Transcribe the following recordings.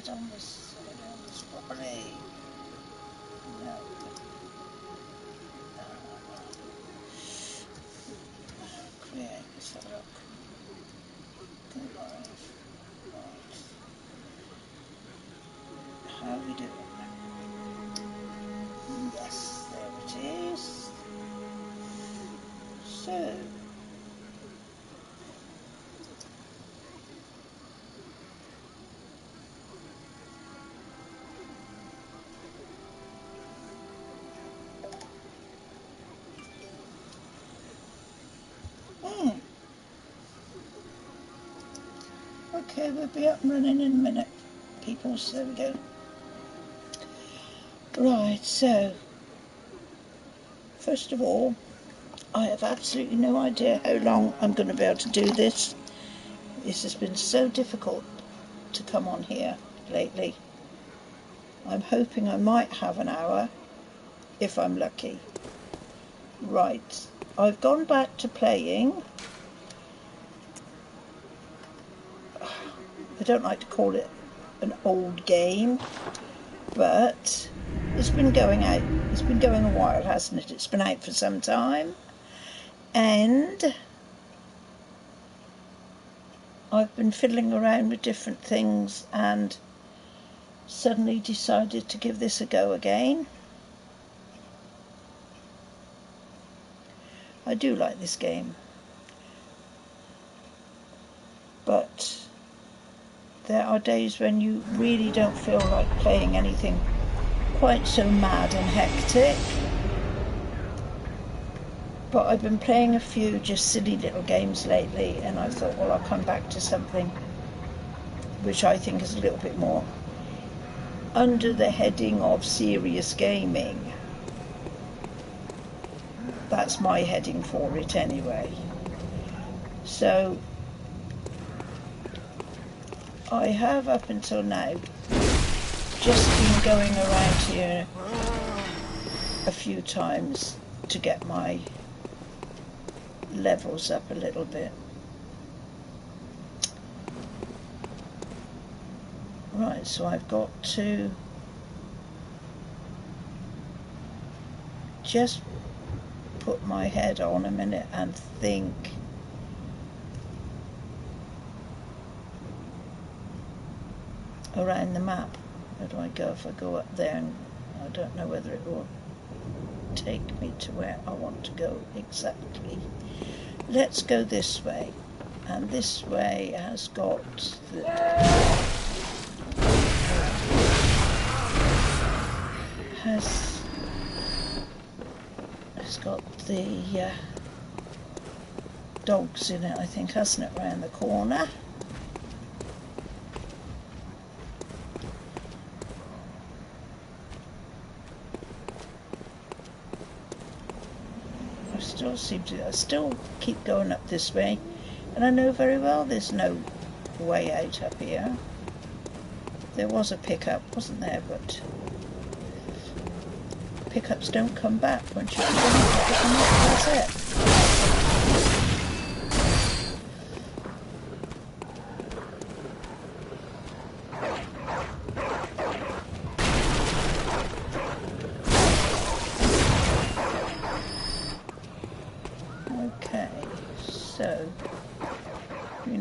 it on this properly. No. Create, let's have a look. Go live. Right. How are we doing? Yes, there it is. So. Okay, we'll be up and running in a minute, people, so there we go. Right, so, first of all, I have absolutely no idea how long I'm going to be able to do this. This has been so difficult to come on here lately. I'm hoping I might have an hour, if I'm lucky. Right, I've gone back to playing. I don't like to call it an old game, but it's been going out. It's been going a while, hasn't it? It's been out for some time, and I've been fiddling around with different things and suddenly decided to give this a go again. I do like this game, but there are days when you really don't feel like playing anything quite so mad and hectic. But I've been playing a few just silly little games lately, and I thought, well, I'll come back to something which I think is a little bit more under the heading of serious gaming. That's my heading for it anyway. So I have up until now just been going around here a few times to get my levels up a little bit. Right, so I've got to just put my head on a minute and think. Around the map. Where do I go? If I go up there, and I don't know whether it will take me to where I want to go exactly. Let's go this way, and this way has got the has got the dogs in it, I think, hasn't it, round the corner? I still keep going up this way, and I know very well there's no way out up here. There was a pickup, wasn't there? But pickups don't come back once you pick them up. That's it.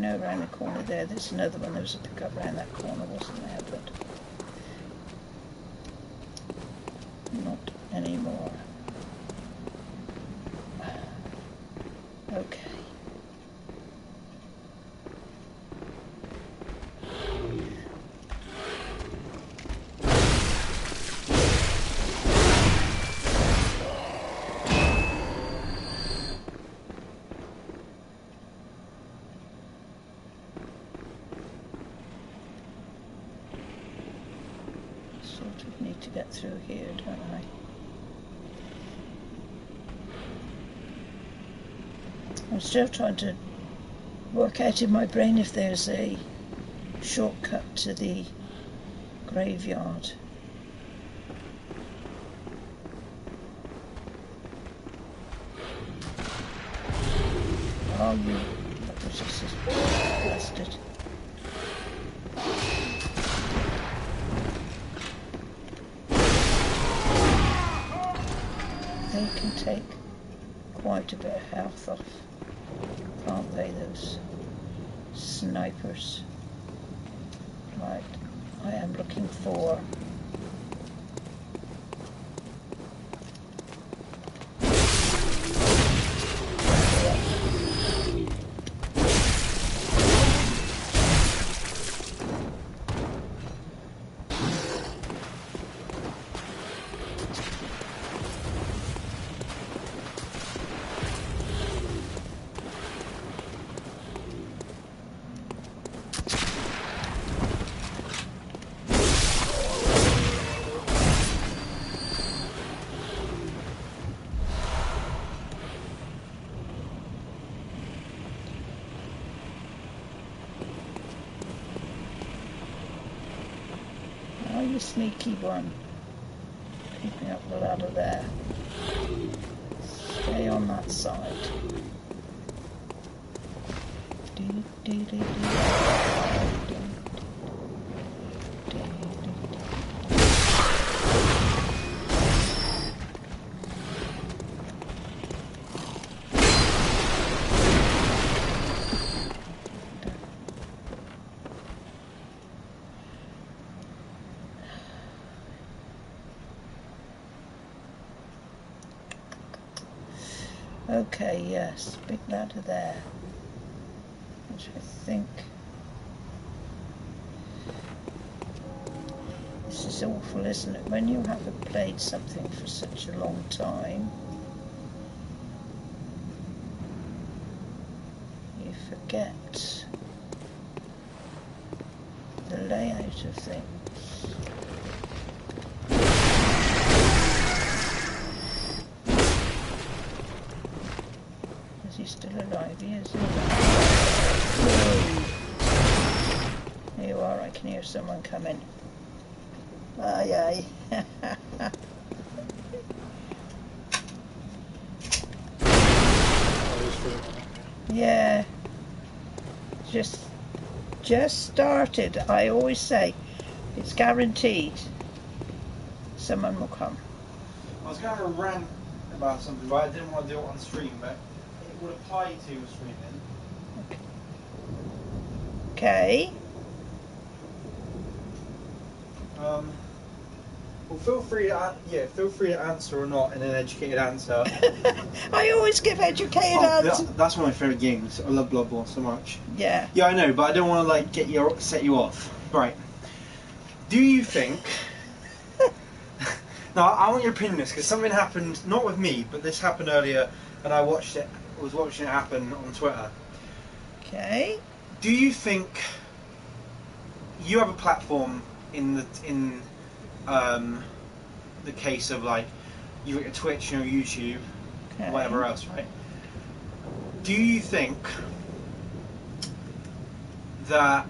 Around the corner there's another one. There was a pickup around that corner, wasn't there? But not anymore. Okay. To get through here, don't I? I'm still trying to work out in my brain if there's a shortcut to the graveyard. Oh, you bastard. they can take quite a bit of health off, can't they, those snipers? Right, I am looking for... You sneaky one. Keeping up the ladder there. Stay on that side. Okay, yes, big ladder there, which I think, this is awful, isn't it, when you haven't played something for such a long time, you forget the layout of things. He's still alive, he is. There you are, I can hear someone coming. Aye, aye. Yeah. Just started. I always say, it's guaranteed someone will come. I was going to rant about something, but I didn't want to do it on stream, but would apply to streaming. Okay. Well, feel free to answer or not in an educated answer. I always give educated answers. That's one of my favourite games. I love Bloodborne so much. Yeah. Yeah, I know, but I don't want to like set you off. Right. Do you think? No, I want your opinion on this because something happened, not with me, but this happened earlier, and I was watching it happen on Twitter. Okay. Do you think you have a platform in the case of like you got your Twitch, YouTube, okay, whatever else, right? Do you think that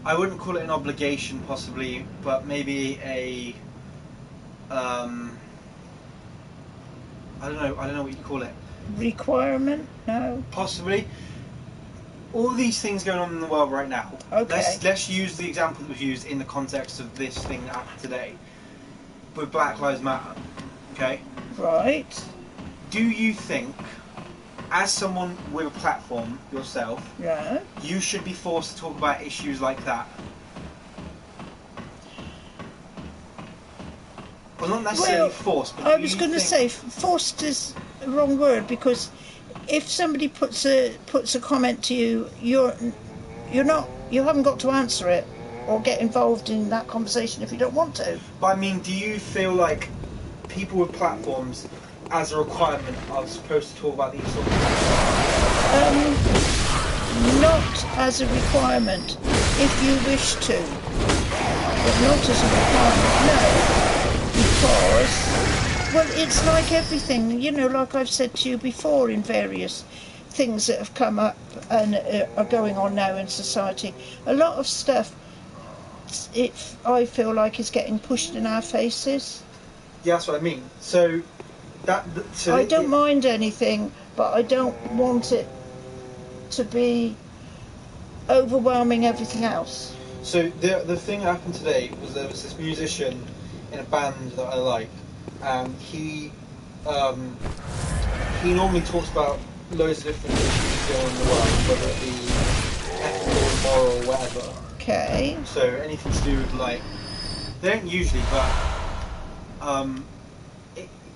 I wouldn't call it an obligation, possibly, but maybe a I don't know what you call it. Requirement? No. Possibly. All these things going on in the world right now. Okay. Let's use the example that was used in the context of this thing that happened today, with Black Lives Matter. Okay. Right. Do you think, as someone with a platform yourself, yeah, you should be forced to talk about issues like that? Well, not necessarily forced. But I was going to say forced is the wrong word, because if somebody puts a comment to you, you haven't got to answer it or get involved in that conversation if you don't want to. But I mean, do you feel like people with platforms, as a requirement, are supposed to talk about these sort of things? Not as a requirement, if you wish to, but not as a requirement. No. Because, well, it's like everything, like I've said to you before in various things that have come up and are going on now in society. A lot of stuff, I feel like, is getting pushed in our faces. Yeah, that's what I mean. So I don't mind anything, but I don't want it to be overwhelming everything else. So the thing that happened today was there was this musician in a band that I like, and he he normally talks about loads of different things going on in the world, whether it be ethical, moral, whatever. Okay. So anything to do with, like, they don't usually, but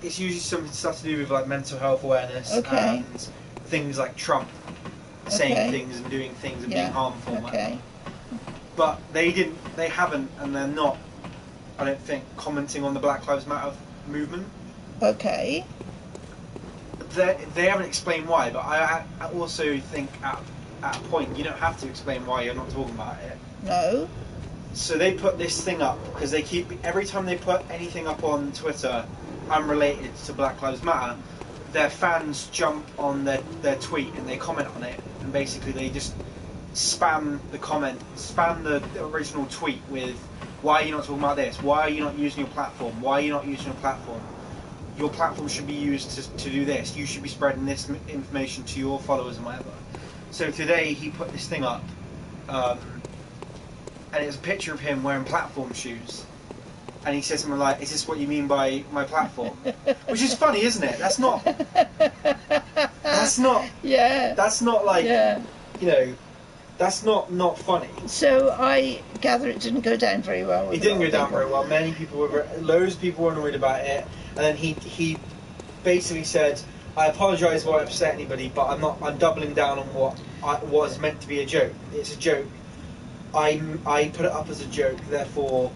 it's usually something stuff to do with, like, mental health awareness and things like Trump saying things and doing things and being harmful and whatever. But they haven't, and they're not, I don't think, commenting on the Black Lives Matter movement. Okay. They haven't explained why, but I also think at a point you don't have to explain why you're not talking about it. No. So they put this thing up because they keep, every time they put anything up on Twitter unrelated to Black Lives Matter, their fans jump on their tweet and they comment on it, and basically they just spam the original tweet with, why are you not talking about this? Why are you not using your platform? Why are you not using your platform? Your platform should be used to do this. You should be spreading this information to your followers and whatever. So today he put this thing up, and it's a picture of him wearing platform shoes. And he says something like, "Is this what you mean by my platform?" Which is funny, isn't it? That's not. Yeah. That's not like. Yeah. You know. That's not funny. So I gather it didn't go down very well. It didn't go down very well. Many people loads of people were annoyed about it, and then he basically said, "I apologise if I upset anybody, but I'm doubling down on what was meant to be a joke. It's a joke. I put it up as a joke, therefore."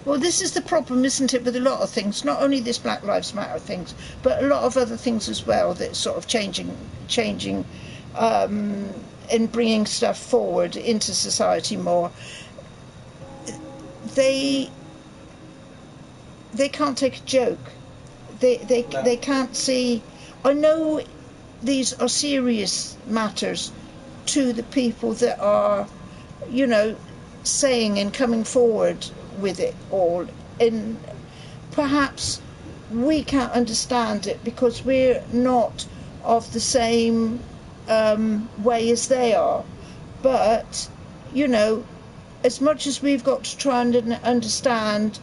Well, this is the problem, isn't it, with a lot of things, not only this Black Lives Matter things, but a lot of other things as well, that's sort of changing in bringing stuff forward into society more. They can't take a joke. They can't see. I know these are serious matters to the people that are, you know, saying and coming forward with it all, and perhaps we can't understand it because we're not of the same way as they are, but you know, as much as we've got to try and understand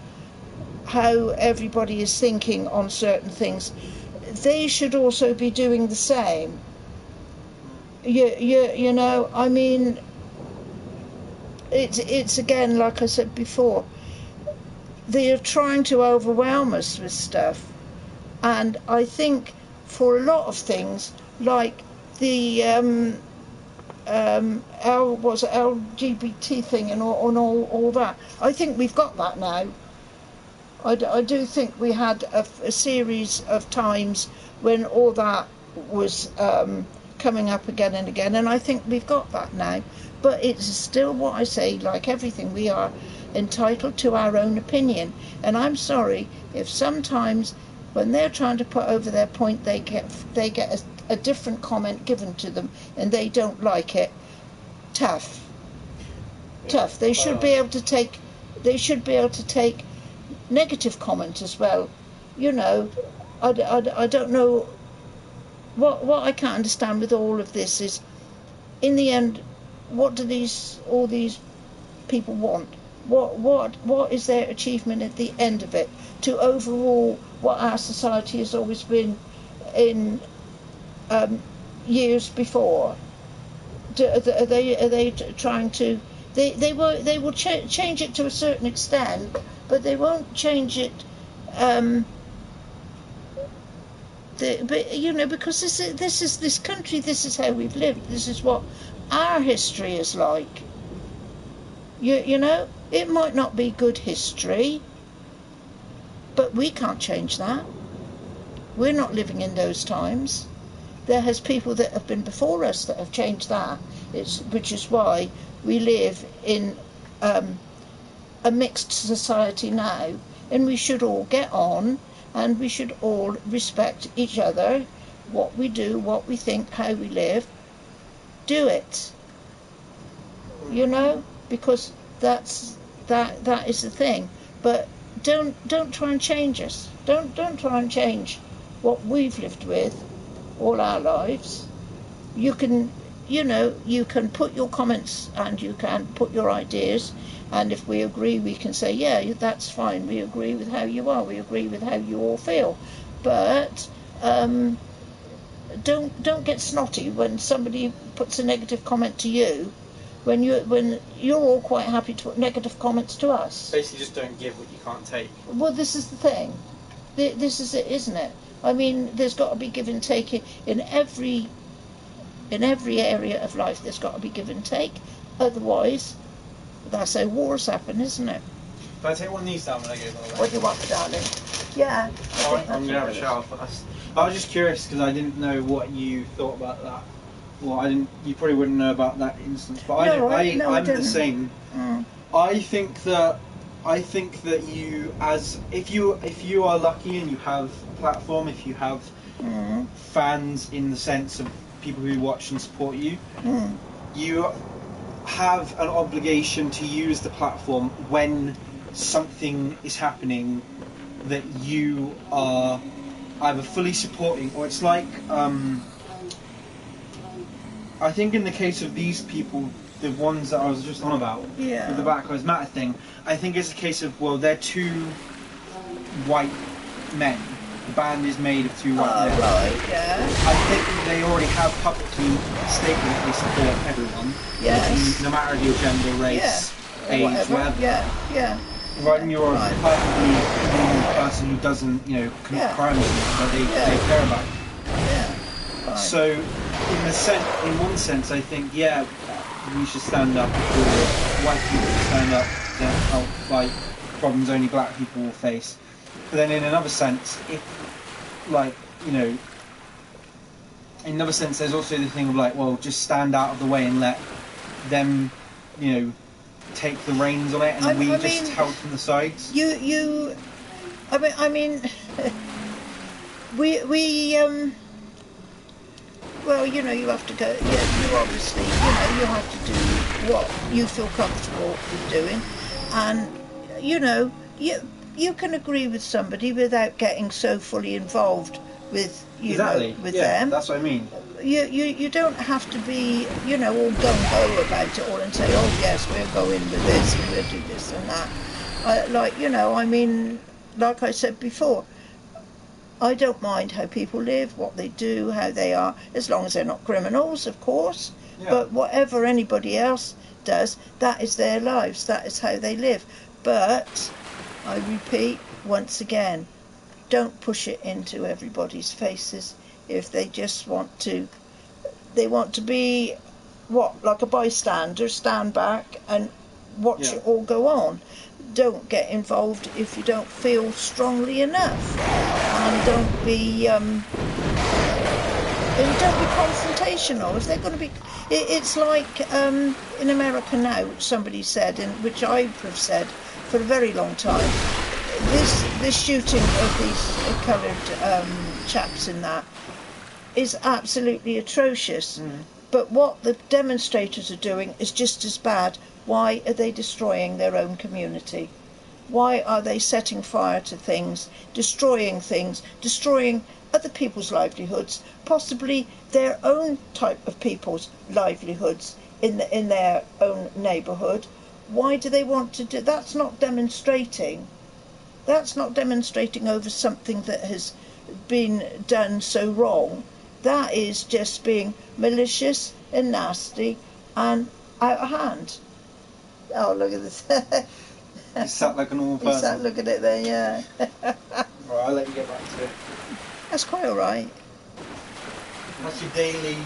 how everybody is thinking on certain things, they should also be doing the same. You know, I mean, it's again, like I said before, they are trying to overwhelm us with stuff, and I think for a lot of things, like the LGBT thing and all that, I think we've got that now. I do think we had a series of times when all that was coming up again and again, and I think we've got that now. But it's still what I say, like everything, we are entitled to our own opinion, and I'm sorry if sometimes when they're trying to put over their point, they get a different comment given to them and they don't like it. Tough. They should be able to take negative comment as well. You know, I don't know what I can't understand with all of this is, in the end, what do all these people want? What is their achievement at the end of it, to overall what our society has always been in years before? Are they trying to? They will change it to a certain extent, but they won't change it. But you know, because this is this country. This is how we've lived. This is what our history is like. You know, it might not be good history, but we can't change that. We're not living in those times. There has people that have been before us that have changed that. Which is why we live in a mixed society now, and we should all get on, and we should all respect each other. What we do, what we think, how we live, do it. You know, because that is the thing. But don't try and change us. Don't try and change what we've lived with all our lives. You can, you know, you can put your comments and you can put your ideas, and if we agree, we can say, yeah, that's fine. We agree with how you are. We agree with how you all feel. but don't get snotty when somebody puts a negative comment to you, when you're all quite happy to put negative comments to us. Basically, just don't give what you can't take. Well, this is the thing. This is it, isn't it? I mean, there's got to be give and take in every area of life. There's got to be give and take. Otherwise, that's how wars happen, isn't it? Can I take one of these down when I go, by the way? What do you want, darling? Yeah. I'm going to have a shower first. I was just curious because I didn't know what you thought about that. Well, I didn't. You probably wouldn't know about that instance, but I'm the same. Mm. I think that you, if you are lucky and you have a platform, if you have fans in the sense of people who watch and support you, you have an obligation to use the platform when something is happening that you are either fully supporting, or it's like I think in the case of these people, the ones that I was just on about, with the Black Lives Matter thing, I think it's a case of, well, they're two white men. The band is made of two white men. Right, yeah. I think they already have publicly stated that they support everyone. Yes. No matter your gender, race, age, whatever. Yeah. Providing you're a perfectly normal person who doesn't, commit crimes, but they care about you. Yeah. Fine. So, in one sense, I think, we should stand up for white people to stand up to help fight problems only black people will face. But then in another sense, in another sense, there's also the thing of like, well, just stand out of the way and let them, take the reins on it, and we just help from the sides. Well, you have to go. You obviously, you have to do what you feel comfortable with doing, and you can agree with somebody without getting so fully involved with with them. That's what I mean. You don't have to be all gung ho about it all and say, oh yes, we'll go in with this and we'll do this and that. Like I said before, I don't mind how people live, what they do, how they are, as long as they're not criminals, of course. Yeah. But whatever anybody else does, that is their lives, that is how they live. But I repeat once again, don't push it into everybody's faces. If they just want to be like a bystander, stand back and watch it all go on. Don't get involved if you don't feel strongly enough, and don't be confrontational. If they're going to be, it's like in America now, which somebody said, and which I have said for a very long time. This shooting of these coloured chaps in that is absolutely atrocious. But what the demonstrators are doing is just as bad. Why are they destroying their own community? Why are they setting fire to things, destroying other people's livelihoods, possibly their own type of people's livelihoods in their own neighbourhood? Why do they want to do? That's not demonstrating. That's not demonstrating over something that has been done so wrong. That is just being malicious and nasty and out of hand. Oh, look at this. You sat like a normal person. You sat looking at it there, yeah. Right, I'll let you get back to it. That's quite alright. That's your daily...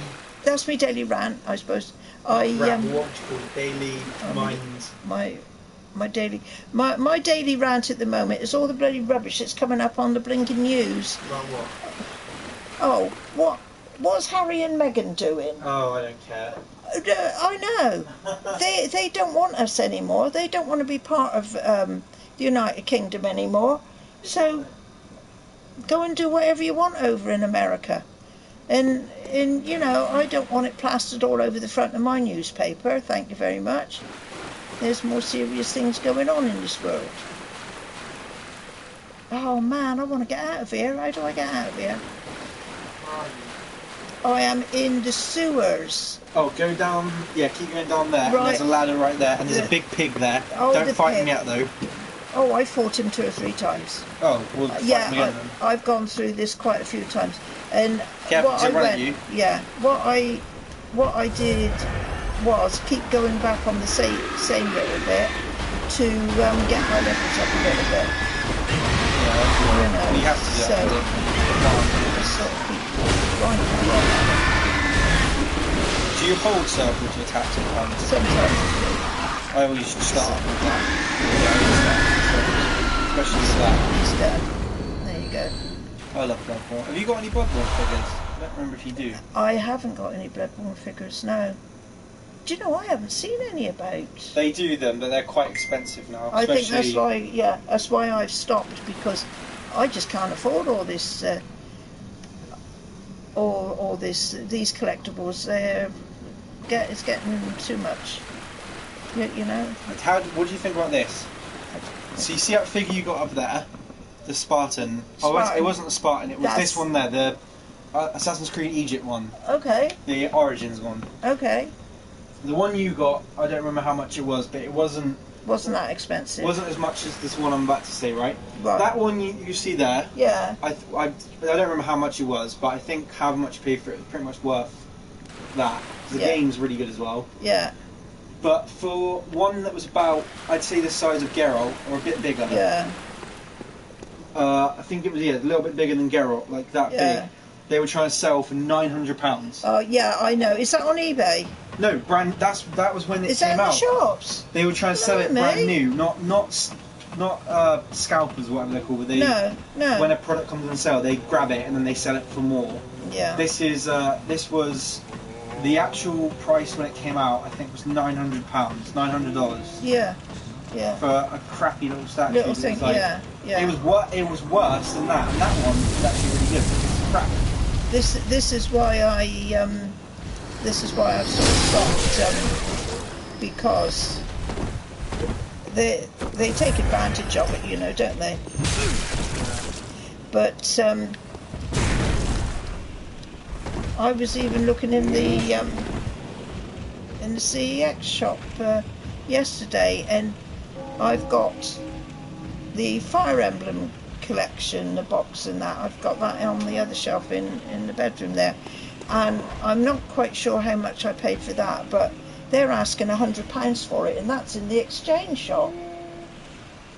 That's my daily rant, I suppose. What do you call it? Daily mind. My daily rant at the moment is all the bloody rubbish that's coming up on the blinking news. About what? Oh, what's Harry and Meghan doing? Oh, I don't care. I know. They don't want us anymore. They don't want to be part of the United Kingdom anymore. So go and do whatever you want over in America. And I don't want it plastered all over the front of my newspaper. Thank you very much. There's more serious things going on in this world. Oh man, I want to get out of here. How do I get out of here? I am in the sewers. Oh, go down. Yeah, keep going down there. Right. And there's a ladder right there, and there's a big pig there. Oh, Don't fight me out though. Oh, I fought him 2 or 3 times. Oh, we'll fight him again then. I've gone through this quite a few times, and Careful, what does it I run at went, you? yeah, what I did was keep going back on the same little bit to get my levels up a little bit. Yeah, you have to do so that. just sort of keep grinding along. Do you hold circle to attack sometimes? Sometimes I do. I always start with that. Especially with that. It's done. There you go. I love Bloodborne. Have you got any Bloodborne figures? I don't remember if you do. I haven't got any Bloodborne figures, no. Do you know, I haven't seen any about. They do them, but they're quite expensive now. I think that's why, yeah, that's why I've stopped, because I just can't afford all this, these collectibles. It's getting too much, you know. What do you think about this? So you see that figure you got up there, the Spartan? Oh, it wasn't the Spartan. It was this one there, the Assassin's Creed Egypt one. Okay. The Origins one. Okay. The one you got, I don't remember how much it was, but it wasn't that expensive. Wasn't as much as this one I'm about to say, right? Right. That one you see there. Yeah. I don't remember how much it was, but I think how much you paid for it is pretty much worth that. The game's really good as well. Yeah. But for one that was about, I'd say the size of Geralt, or a bit bigger. Yeah. I think it was a little bit bigger than Geralt, like that big. They were trying to sell for £900. Oh yeah, I know. Is that on eBay? No, that was when it came out. Is that in the shops? They were trying to sell it brand new, not scalpers, whatever they're called. But no. When a product comes on sale, they grab it and then they sell it for more. Yeah. This was the actual price when it came out. I think was £900, $900. Yeah. Yeah. For a crappy little statue. Little thing. Yeah. It was worse than that, and that one was actually really good. It's crap. This is why I've sort of stopped, because they take advantage of it, you know, don't they? But I was even looking in the CEX shop yesterday, and I've got the Fire Emblem collection, the box and that. I've got that on the other shelf in the bedroom there, and I'm not quite sure how much I paid for that, but they're asking £100 for it, and that's in the exchange shop.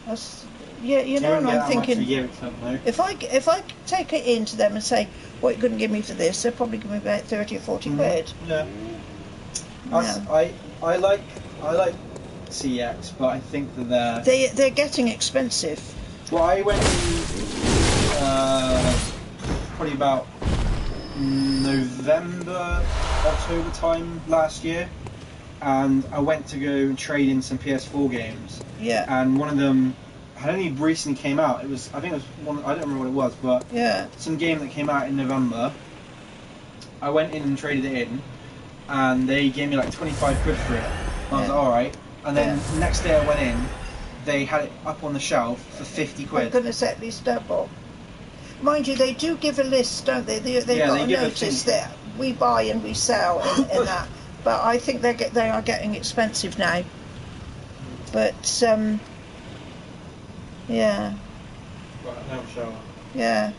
That's, yeah, you know, and I'm thinking, if I take it into them and say, what you couldn't give me for this, they'll probably give me about 30 or 40 quid. Yeah. I like CX, but I think that they're getting expensive. Well, I went probably about November, October time last year, and I went to go and trade in some PS4 games. Yeah. And one of them had only recently came out. I think it was one. I don't remember what it was, but yeah, some game that came out in November. I went in and traded it in, and they gave me like 25 quid for it. I was like, all right. And then the next day I went in, they had it up on the shelf for 50 quid. I'm going to set these double. Mind you, they do give a list, don't they? They've got a notice that we buy and we sell and that. But I think they are getting expensive now. But yeah. Right, now shower. Yeah,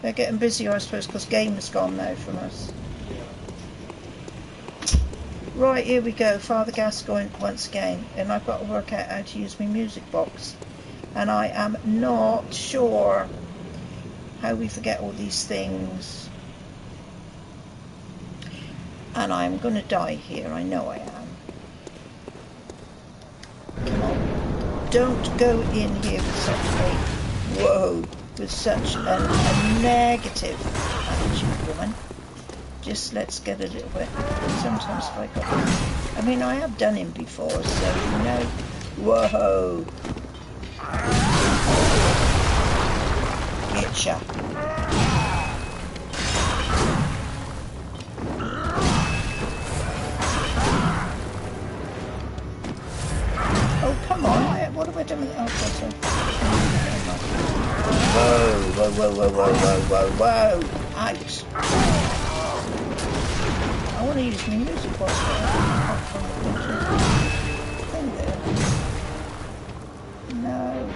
they're getting busier, I suppose, because Gamer's gone now from us. Right, here we go, Father Gascoigne once again, and I've got to work out how to use my music box, and I am not sure how we forget all these things, and I'm going to die here, I know I am. Come on, don't go in here with such a negative attitude, woman. Just let's get a little bit. Sometimes if I got, I mean, I have done him before, so you know. Whoa! Getcha. Oh come on! What have I done with it? Oh, whoa! Ouch! I want to use my music box, but I can't find the thing there. No.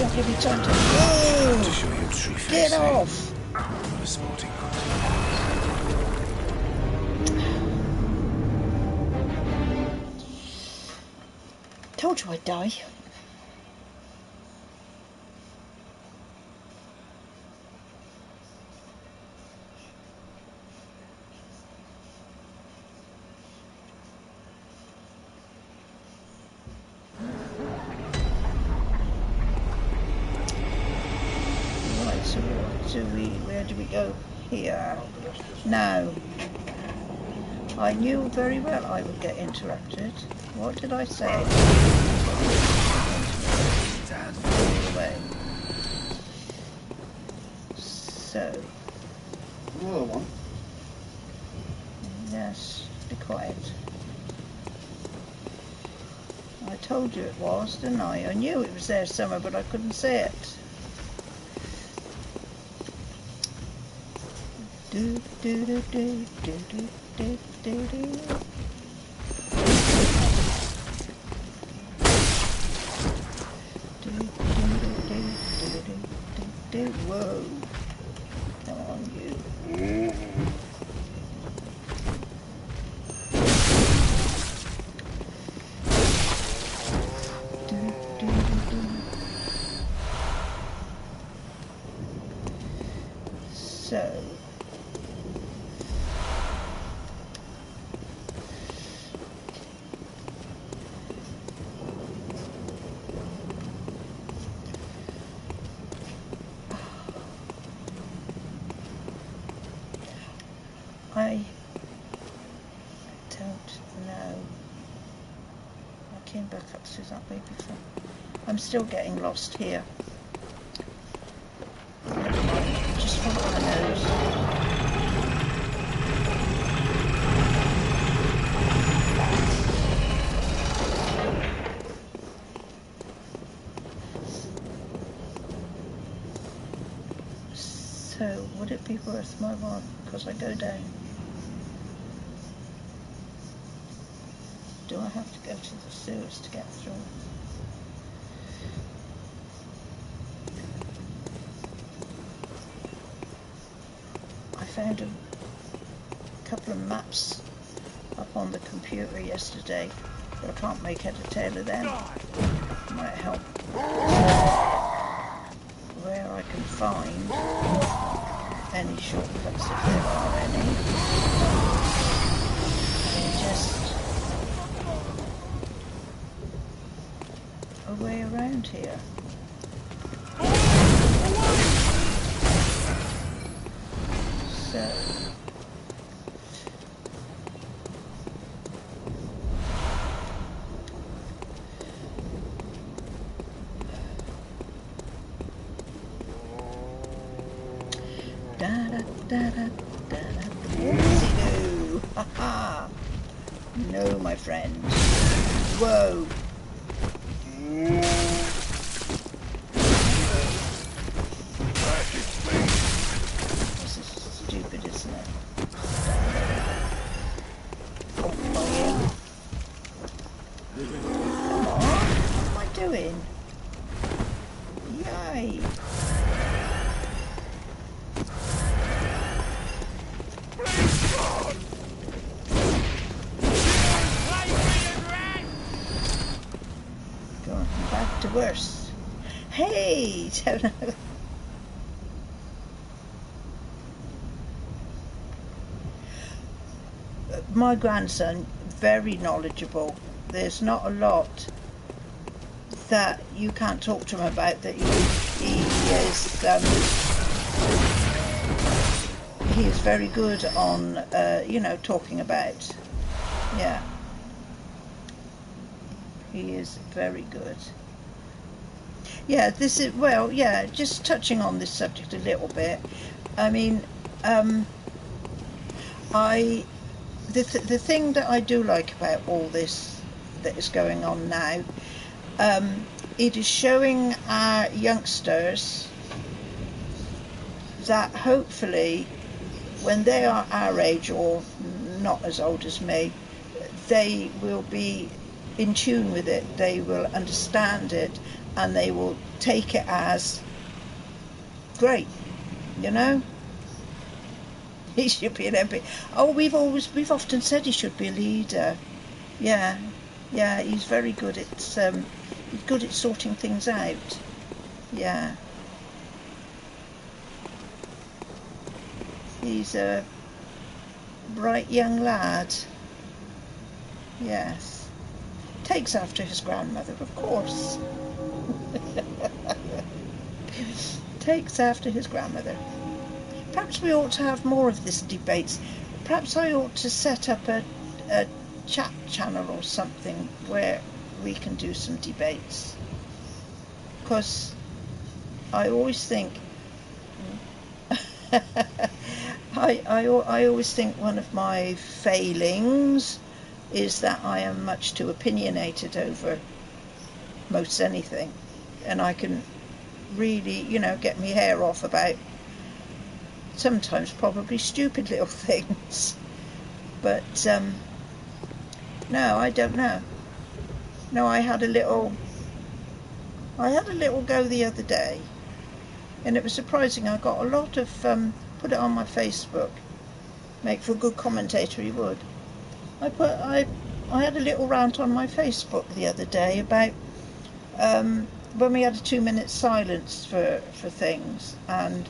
I'll give you time to... Whoa! To show your true face. Get off! Not a sporting contest. Told you I'd die. Right, so where do we go? Here. Now, I knew very well I would get interrupted. What did I say? All the way. So. Another one. Yes, be quiet. I told you it was, didn't I? I knew it was there somewhere, but I couldn't see it. Do do do do do do do do do. Whoa. Come on, you. So. I don't know. I came back up through that way before. I'm still getting lost here. Never mind, just follow my nose. So, would it be worth my while because I go down? Do I have to go to the sewers to get through? I found a couple of maps up on the computer yesterday, but I can't make head or tail of them. Might help. Where I can find any shortcuts if there are any. And just a way around here. So da da da da da da. Whoopsie-doo! Ha ha! No, my friend. Whoa! This is stupid, isn't it? Oh, fire. Come on, what am I doing? Yay! Going back to worse. Hey! Don't know. My grandson, very knowledgeable. There's not a lot that you can't talk to him about that he is very good on, you know, talking about. Yeah. He is very good. Yeah, this is, well, yeah, just touching on this subject a little bit. I mean, the thing that I do like about all this that is going on now, it is showing our youngsters that hopefully when they are our age or not as old as me, they will be in tune with it, they will understand it, and they will take it as great, you know. He should be an MP. Oh, we've often said he should be a leader. Yeah, he's very good at he's good at sorting things out. Yeah, he's a bright young lad. Yes, takes after his grandmother, of course. Takes after his grandmother. Perhaps we ought to have more of this debates. Perhaps I ought to set up a chat channel or something where we can do some debates. Because I always think I always think one of my failings is that I am much too opinionated over most anything, and I can really, get me hair off about sometimes probably stupid little things. But no, I don't know. No, I had a little go the other day, and it was surprising. I got a lot of put it on my Facebook. Make for a good commentator, he would. I had a little rant on my Facebook the other day about when we had a 2-minute silence for things, and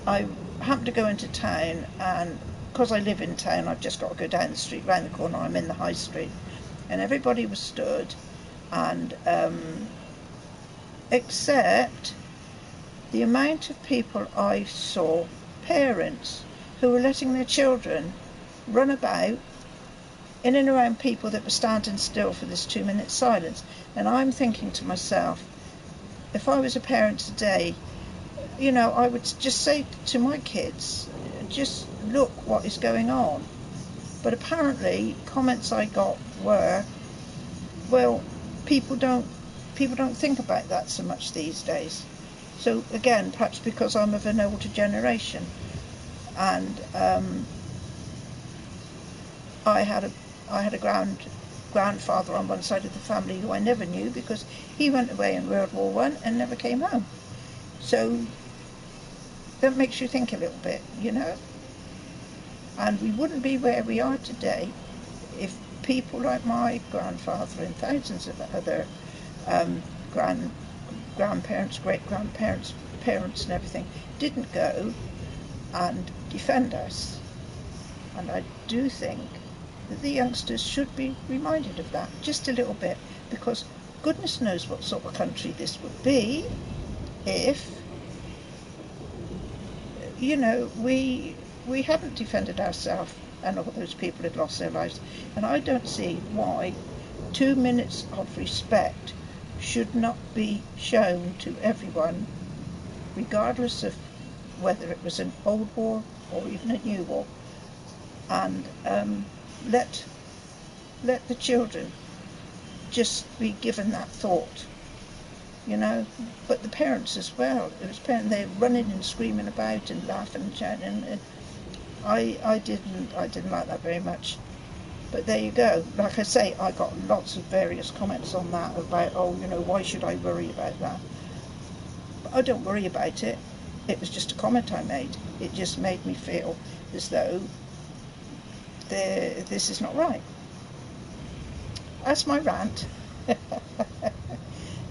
I happened to go into town, and because I live in town, I've just got to go down the street, round the corner. I'm in the high street, and everybody was stood, and except the amount of people I saw, parents who were letting their children run about in and around people that were standing still for this 2-minute silence. And I'm thinking to myself, if I was a parent today, I would just say to my kids, just look what is going on. But apparently comments I got were, well, people don't think about that so much these days. So again, perhaps because I'm of an older generation, and I had a grandfather on one side of the family who I never knew, because he went away in World War I and never came home. So that makes you think a little bit, And we wouldn't be where we are today if people like my grandfather and thousands of other grandparents, great-grandparents, parents and everything didn't go and defend us. And I do think that the youngsters should be reminded of that just a little bit, because goodness knows what sort of country this would be if we hadn't defended ourselves and all those people had lost their lives. And I don't see why 2 minutes of respect should not be shown to everyone, regardless of whether it was an old war or even a new war. And let the children just be given that thought, but the parents as well. It was parents, they're running and screaming about and laughing and shouting, and I didn't like that very much. But there you go. Like I say, I got lots of various comments on that about, why should I worry about that? But I don't worry about it. It was just a comment I made. It just made me feel as though this is not right. That's my rant.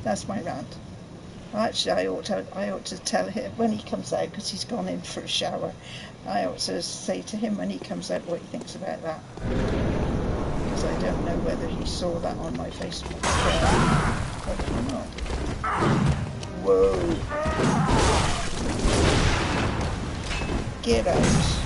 That's my rant. Actually, I ought to tell him when he comes out, because he's gone in for a shower. I ought to say to him when he comes out what he thinks about that, because I don't know whether he saw that on my Facebook. I don't know. Whoa! Get out!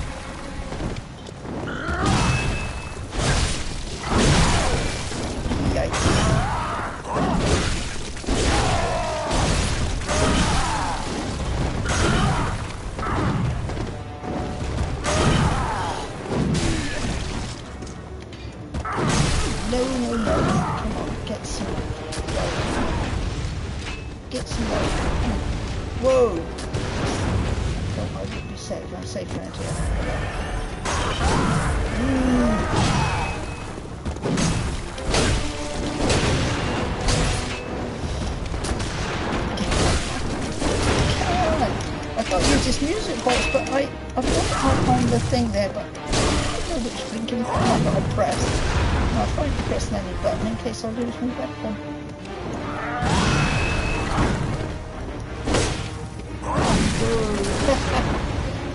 No. Come on, get some light. Whoa! Oh, I would be safe. I'm safe around here. thing there, but I don't know which blinking button I've got to press. And I'll try to press any button in case I lose my weapon.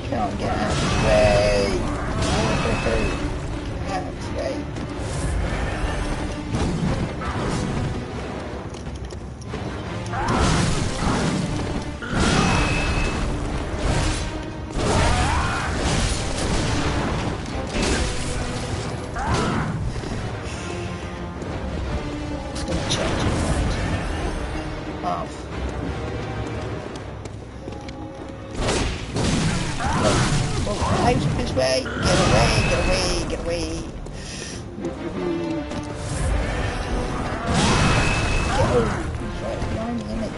Can't get out of the way. Get out of the way. It's going to change it, right? Half. Out of his way! Get away! Get away! Get away! Go! He's right behind me, isn't he?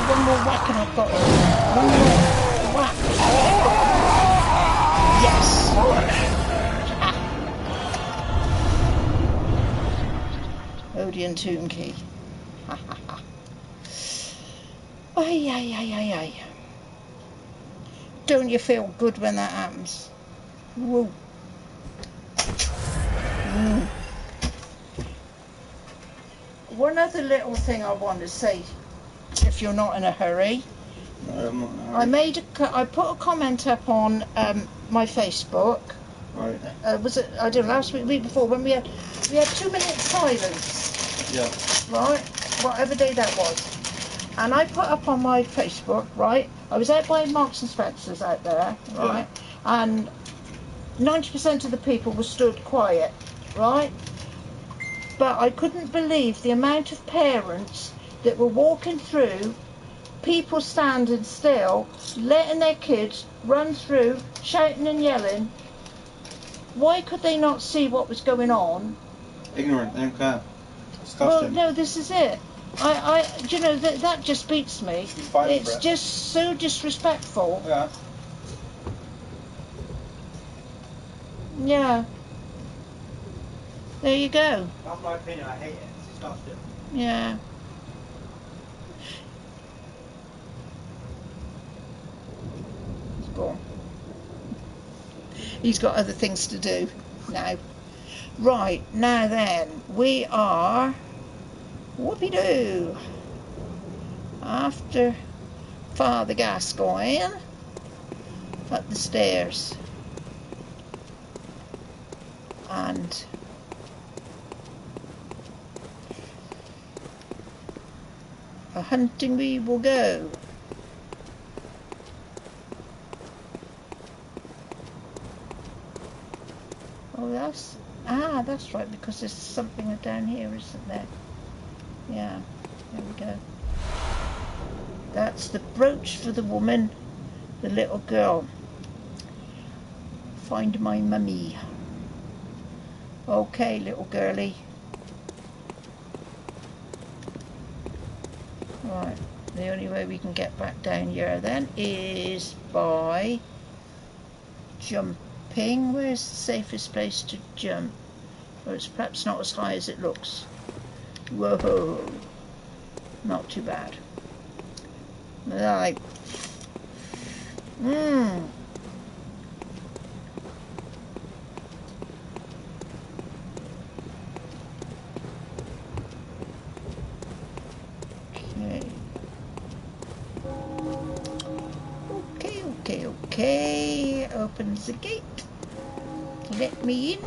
One more whack and I've got it. One more whack. Yes. Odeon tomb key. Ay, ay, ay, ay, ay. Don't you feel good when that happens? Whoa. One other little thing I want to say, if you're not in a hurry. No, I'm not in a hurry. I put a comment up on my Facebook. Right. Was it, I don't know, last week, week before, when we had 2 minutes silence. Yeah. Right? Whatever day that was. And I put up on my Facebook, right? I was out by Marks and Spencer's out there, right? Yeah. And 90% of the people were stood quiet, right? But I couldn't believe the amount of parents that were walking through, people standing still, letting their kids run through, shouting and yelling. Why could they not see what was going on? Ignorant, they don't care. Well, no, this is it. You know, that just beats me. It's just so disrespectful. Yeah. Yeah. There you go. That's my opinion, I hate it. It's disgusting. Yeah. He's gone. He's got other things to do now. Right, now then, we are whoopee-doo after Father Gascoigne up the stairs, and a hunting we will go. Oh, that's That's right, because there's something down here, isn't there? Yeah, there we go. That's the brooch for the woman, the little girl. Find my mummy. Okay, little girlie. Right, the only way we can get back down here then is by jumping. Where's the safest place to jump? Well, it's perhaps not as high as it looks. Whoa, not too bad. Right. Okay. Opens the gate. Let me in.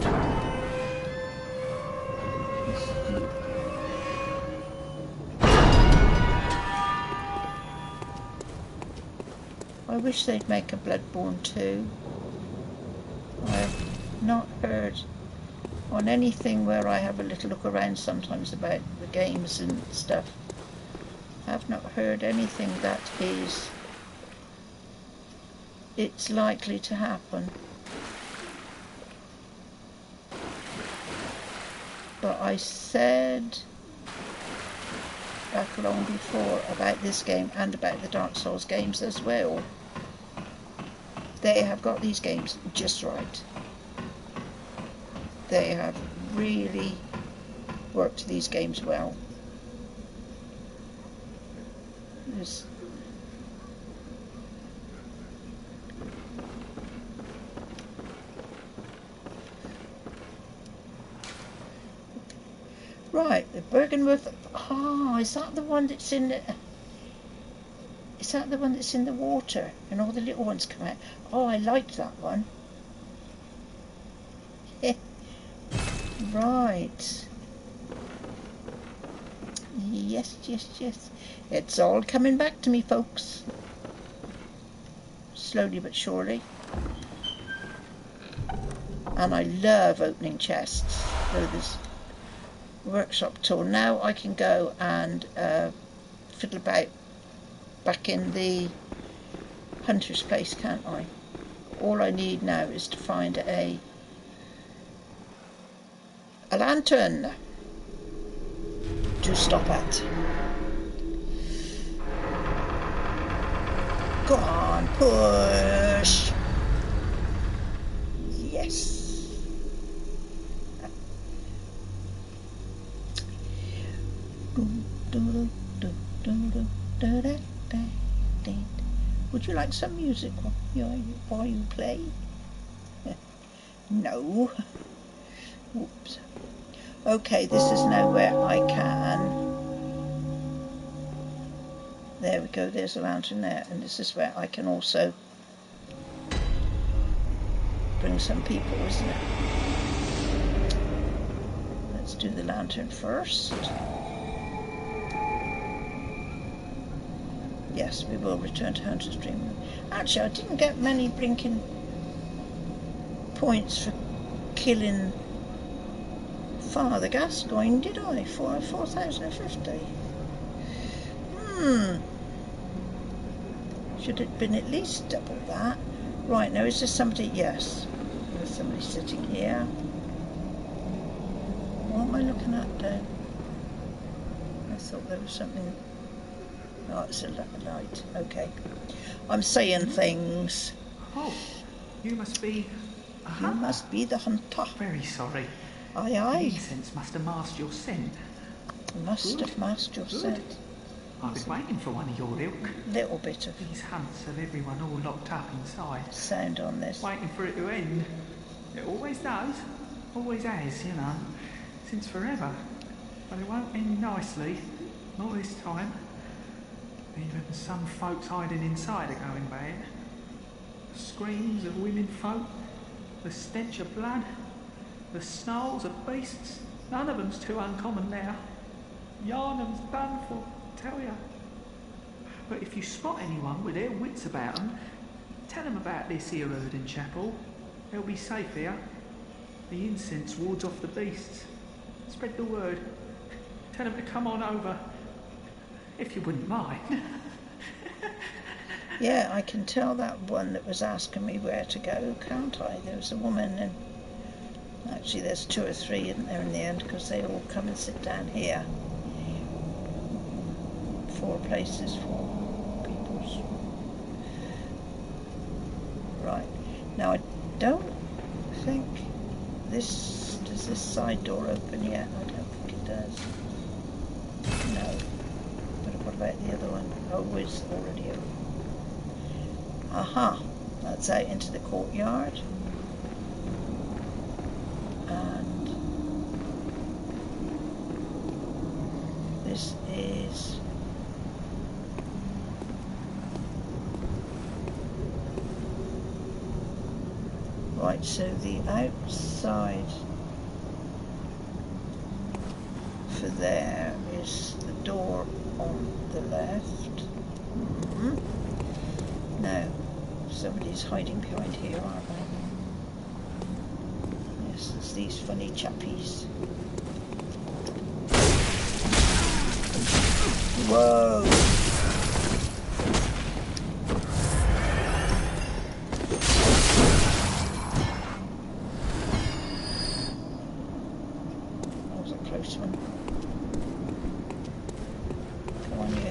I wish they'd make a Bloodborne 2. I've not heard on anything where I have a little look around sometimes about the games and stuff. I've not heard anything that is it's likely to happen. But I said back long before about this game and about the Dark Souls games as well. They have got these games just right. They have really worked these games well. Right, the Bergenworth. Ah, is that the one that's in the? Is that the one that's in the water and all the little ones come out? Oh, I liked that one. Right. Yes. It's all coming back to me, folks. Slowly but surely. And I love opening chests. So this workshop tool. Now I can go and fiddle about back in the hunter's place, can't I? All I need now is to find a lantern to stop at. Go on, push! Yes! Would you like some music while you play? No. Oops. Okay, this is now where I can. There we go, there's a lantern there, and this is where I can also bring some people, isn't it? Let's do the lantern first. Yes, we will return to Hunter's Dream. Actually, I didn't get many blinking points for killing Father Gascoigne, did I? 4,050. Should have been at least double that. Right, now is there somebody? Yes. There's somebody sitting here. What am I looking at there? I thought there was something. Oh, it's a light. Okay. I'm saying things. Oh, you must be a hunter. You must be the hunter. Very sorry. Aye. The incense must have masked your scent. Must have masked your scent. I've been waiting for one of your ilk. Little bit of These hunts have everyone all locked up inside. sound on this. Waiting for it to end. It always does. Always has, you know. Since forever. But it won't end nicely. Not this time. Even some folks hiding inside are going bad. The screams of women folk. The stench of blood. The snarls of beasts. None of them's too uncommon now. Yarnum's done for, tell ya. But if you spot anyone with their wits about them, tell them about this here Erdon Chapel. They'll be safe here. The incense wards off the beasts. Spread the word. Tell them to come on over. If you wouldn't mind. Yeah, I can tell that one that was asking me where to go, can't I? There was a woman, and actually there's 2 or 3, isn't there, in the end, because they all come and sit down here. 4 places for peoples. Right. Now I don't think does this side door open yet? I don't think it does. No. But what about the other one? Oh, it's already open. Aha, that's out into the courtyard. And this is right, so the outside for there is the door on the left. Now, somebody's hiding behind here, aren't they? Yes, it's these funny chappies. Whoa! That was a close one. Come on, you.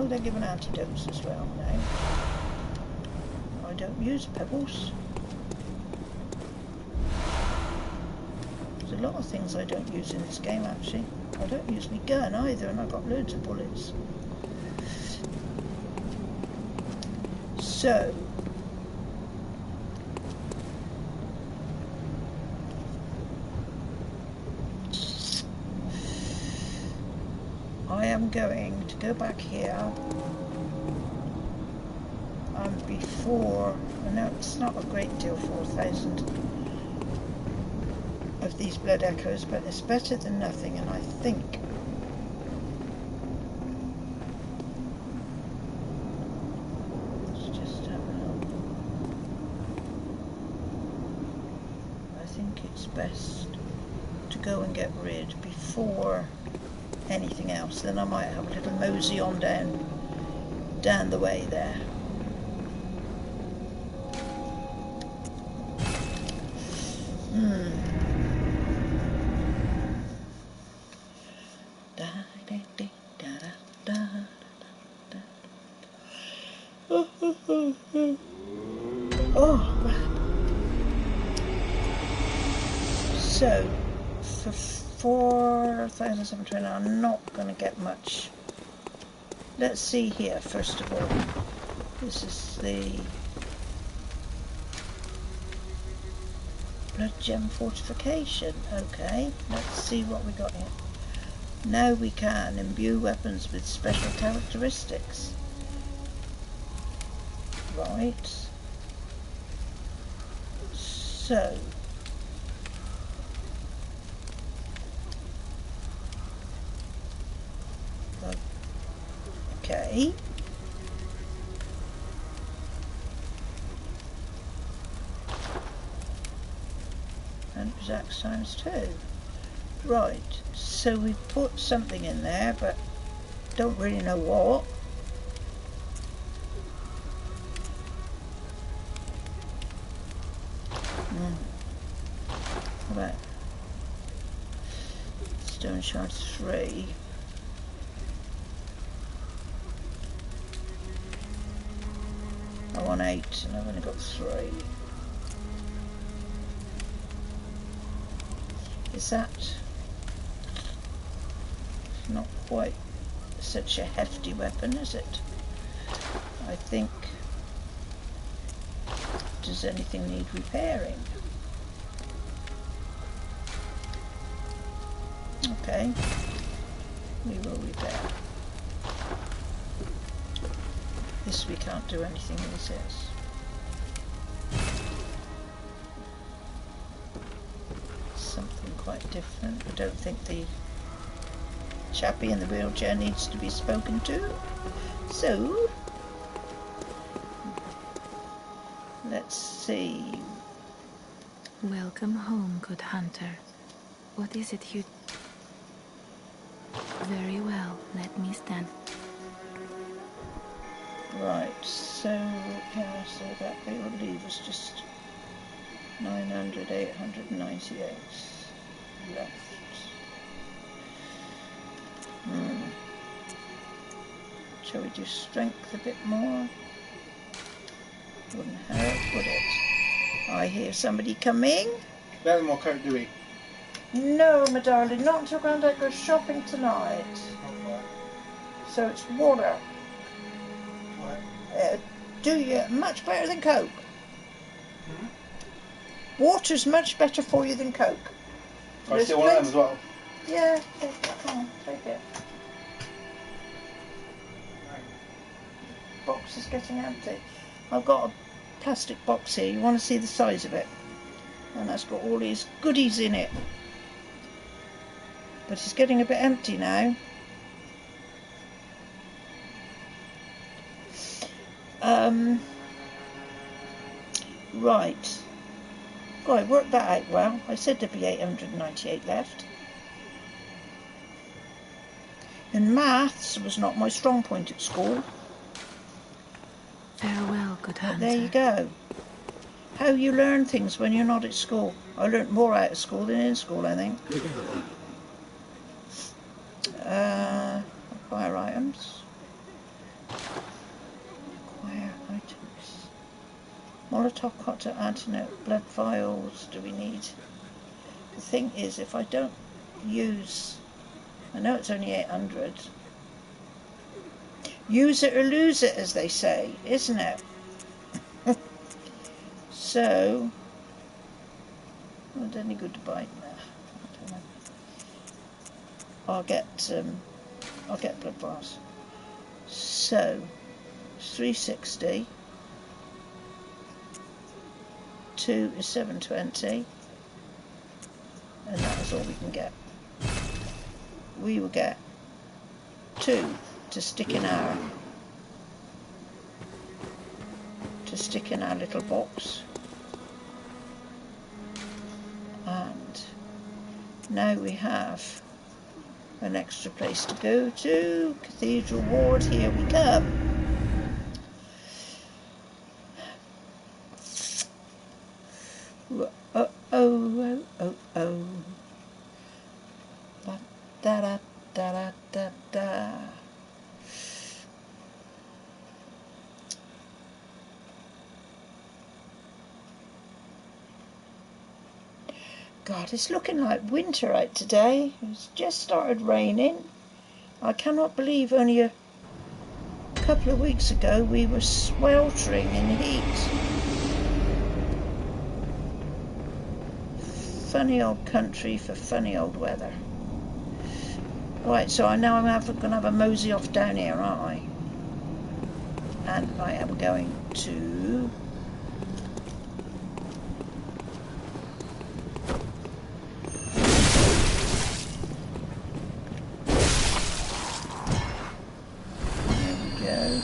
They're given antidotes as well now. I don't use pebbles. There's a lot of things I don't use in this game actually. I don't use my gun either, and I've got loads of bullets. So I am going to go back here, and before, I know it's not a great deal, 4,000 of these blood echoes, but it's better than nothing, and I think let's just have a look. I think it's best to go and get rid before anything else. Then I might have a little mosey on down the way there. Oh, so for 4,720, I'm not going to get much. Let's see here first of all. This is the blood gem fortification. Okay, let's see what we got here. Now we can imbue weapons with special characteristics. Right. So okay. And exact times 2. Right, so we put something in there, but don't really know what. What about stone shard 3? I want 8 and I've only got 3. Is that not quite such a hefty weapon, is it? I think, does anything need repairing? Okay. We will repair. This we can't do anything with this. Something quite different. I don't think the chappie in the wheelchair needs to be spoken to. So, let's see. Welcome home, good hunter. What is it you... Very well, let me stand. Right, so, yeah, so that it will leave us just 900, 898 left. Shall we do strength a bit more? Wouldn't hurt, would it? I hear somebody coming. We have more coat, do we? No, my darling, not until Grandad goes shopping tonight. So it's water. Do you much better than Coke? Water's much better for you than Coke. I still want them as well. Yeah, take it. Come on, take it. Box is getting empty. I've got a plastic box here. You want to see the size of it? And that's got all these goodies in it. But it's getting a bit empty now. Right. Oh, I worked that out well. I said there'd be 898 left. And maths was not my strong point at school. Farewell, good hunter. But there you go. How you learn things when you're not at school. I learnt more out of school than in school, I think. Acquire items. Acquire items. Molotov cocktail, antidote, blood vials. Do we need? The thing is, if I don't use, I know it's only 800. Use it or lose it, as they say, isn't it? So, not any good to buy. Nah, I don't know. I'll get blood bars. So, 360. 2 is 720, and that is all we can get. We will get 2 to stick in our little box, and now we have an extra place to go to. Cathedral Ward, here we come. Oh. Da da da da da da. God, it's looking like winter out today. It's just started raining. I cannot believe only a couple of weeks ago we were sweltering in heat. Funny old country for funny old weather. Right, so I'm going to have a mosey off down here, aren't I? And I am going to... There we go.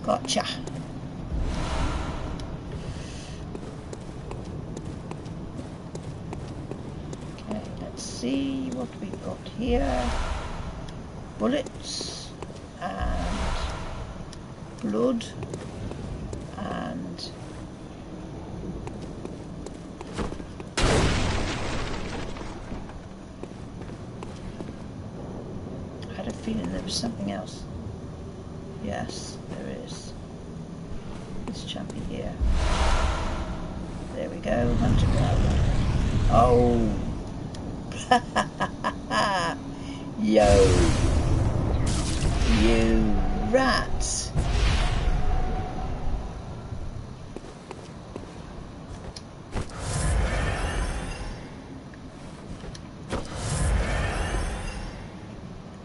Gotcha. Okay, let's see what we've got here. Bullets and blood and I had a feeling there was something else. Yes, there is. This chappie here. There we go, hunter growler. Oh. Yo. You rats.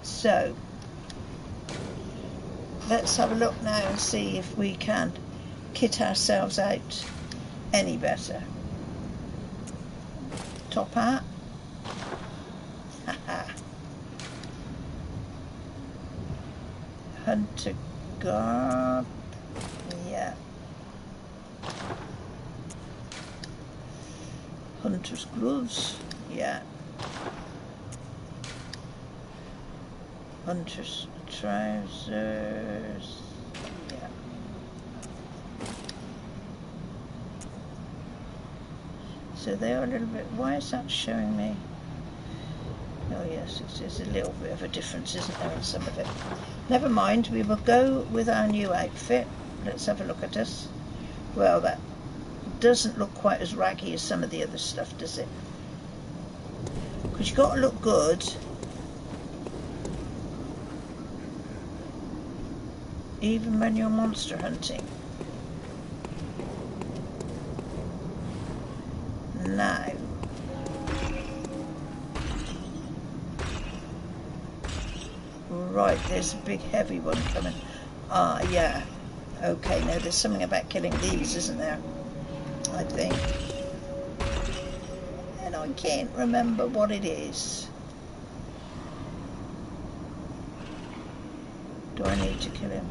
So, let's have a look now and see if we can kit ourselves out any better. Top hat. Hunter garb. Yeah. Hunter's gloves. Yeah. Hunter's trousers. Yeah. So they are a little bit. Why is that showing me? Oh yes, it's a little bit of a difference, isn't there, in some of it? Never mind, we will go with our new outfit. Let's have a look at this. Well, that doesn't look quite as raggy as some of the other stuff, does it? Because you've got to look good. Even when you're monster hunting. Now. Right, there's a big heavy one coming. Ah, yeah. Okay, now there's something about killing these, isn't there? I think. And I can't remember what it is. Do I need to kill him?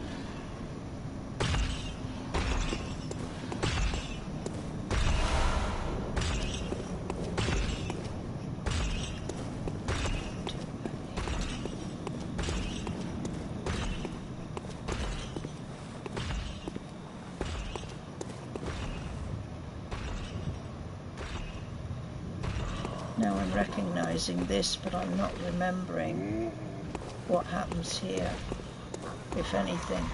Now I'm recognising this, but I'm not remembering what happens here, if anything.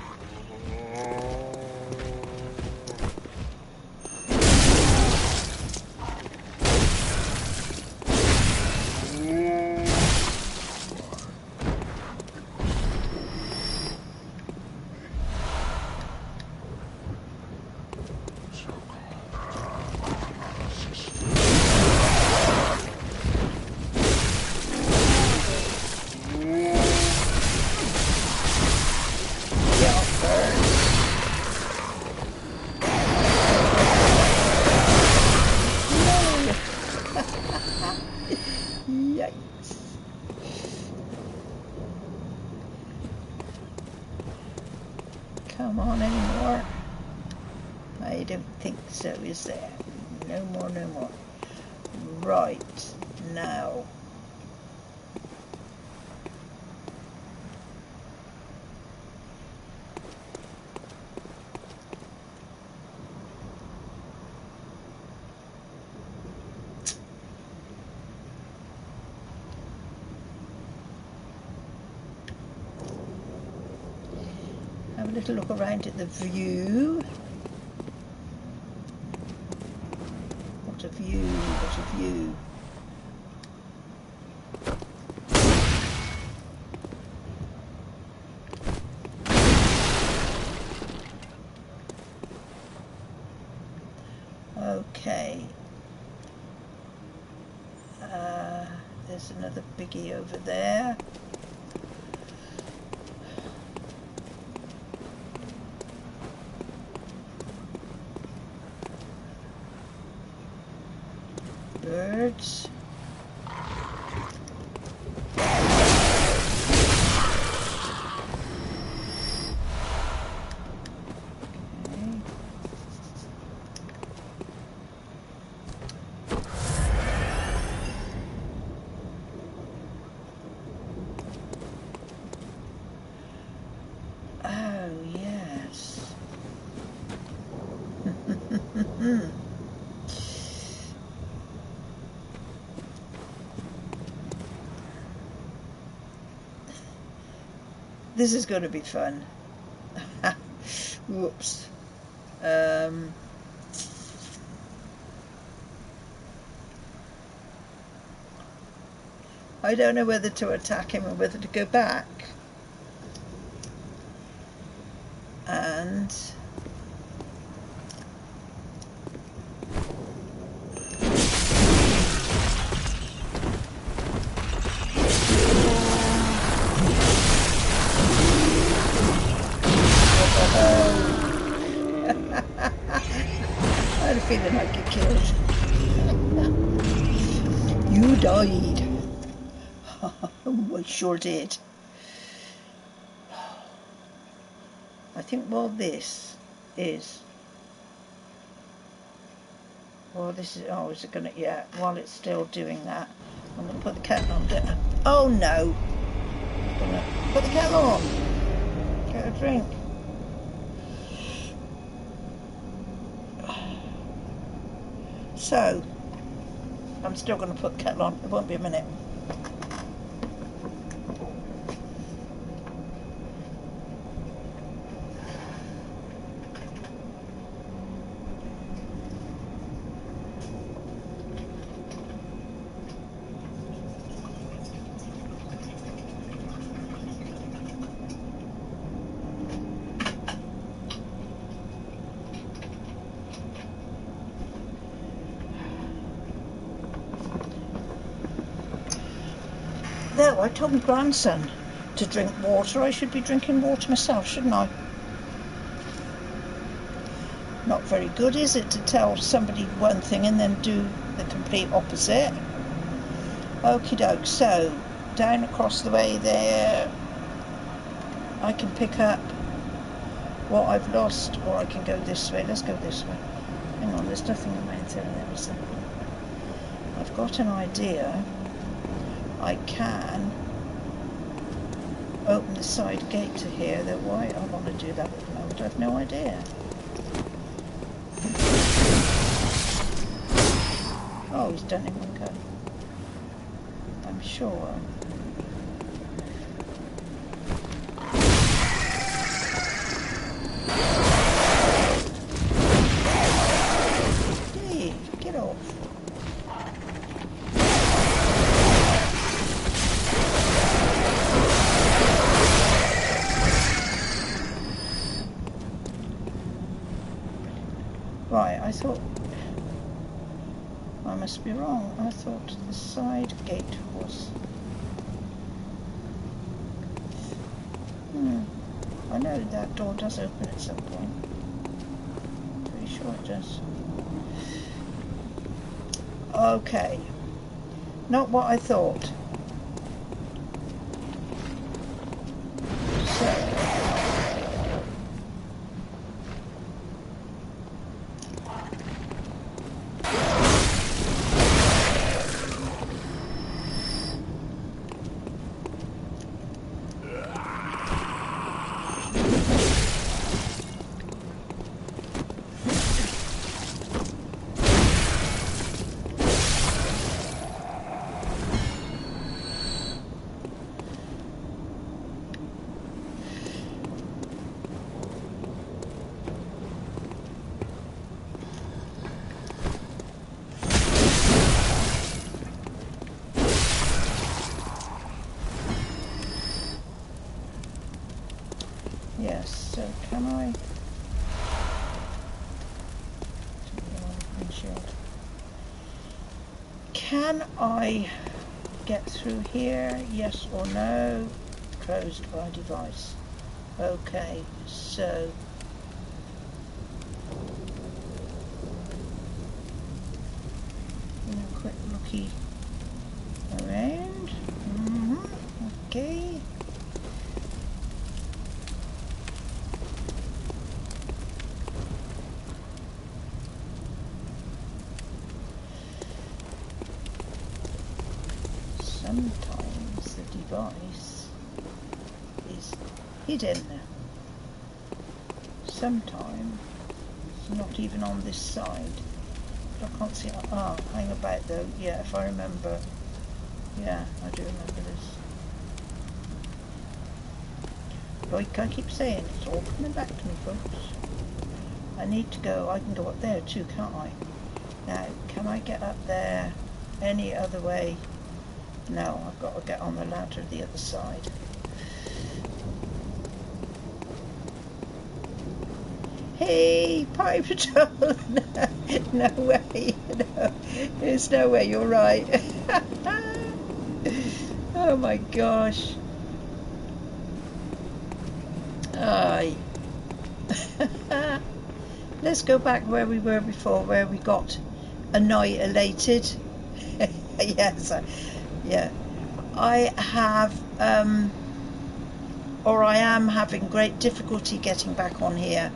Come on, anymore? I don't think so, is there? No more, no more. Right, now. Have a little look around at the view. What a view, what a view. Okay. There's another biggie over there. Birds. Oh, yes. This is going to be fun. Whoops. I don't know whether to attack him or whether to go back. And I had a feeling I'd get killed. You died. Oh, I sure did. I think while this is, oh, is it gonna, yeah, while it's still doing that, I'm gonna put the kettle on. Oh no! I'm gonna put the kettle on. Get a drink. So, I'm still gonna put the kettle on. It won't be a minute. There, I told my grandson to drink water. I should be drinking water myself, shouldn't I? Not very good, is it, to tell somebody one thing and then do the complete opposite? Okie doke, so down across the way there, I can pick up what I've lost, or I can go this way. Let's go this way. Hang on, there's nothing around there, is there? I've got an idea. I can open the side gate to here, though why I want to do that at the moment, I have no idea. Oh, he's done it in one go. I'm sure. Hey, get off. Right, I thought, I must be wrong. I thought the side gate was, I know that door does open at some point. Pretty sure it does. Okay, not what I thought. So, yes, so can I? Can I get through here? Yes or no? Closed by device. Okay, so a quick looky around. Okay. Sometimes the device is hidden. Sometimes it's not even on this side. I can't see. Ah, hang about though. Yeah, if I remember. Yeah, I do remember this. Like I keep saying, it's all coming back to me, folks. I need to go. I can go up there too, can't I? Now, can I get up there any other way No, I've got to get on the ladder the other side. Hey, Pirate Patrol! No way, no, there's no way, you're right. Oh my gosh. Aye. Let's go back where we were before, where we got annihilated. Yes, yeah. I have, or I am having great difficulty getting back on here.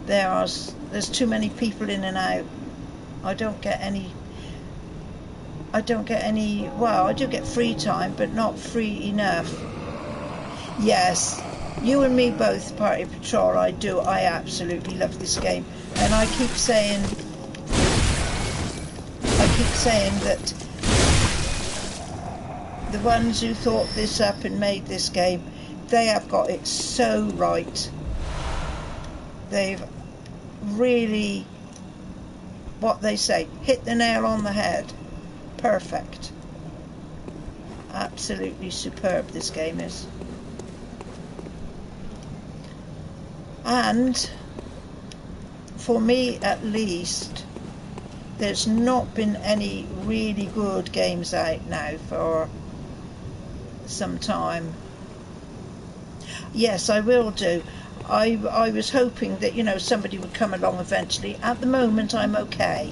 There's too many people in and out. I don't get any, well, I do get free time, but not free enough. Yes, you and me both, Party Patrol. I absolutely love this game. And I keep saying that the ones who thought this up and made this game, they have got it so right. They've really, what they say, hit the nail on the head. Perfect. Absolutely superb this game is. And for me at least, there's not been any really good games out now for some time. Yes, I will do. I was hoping that, you know, somebody would come along eventually. At the moment I'm okay.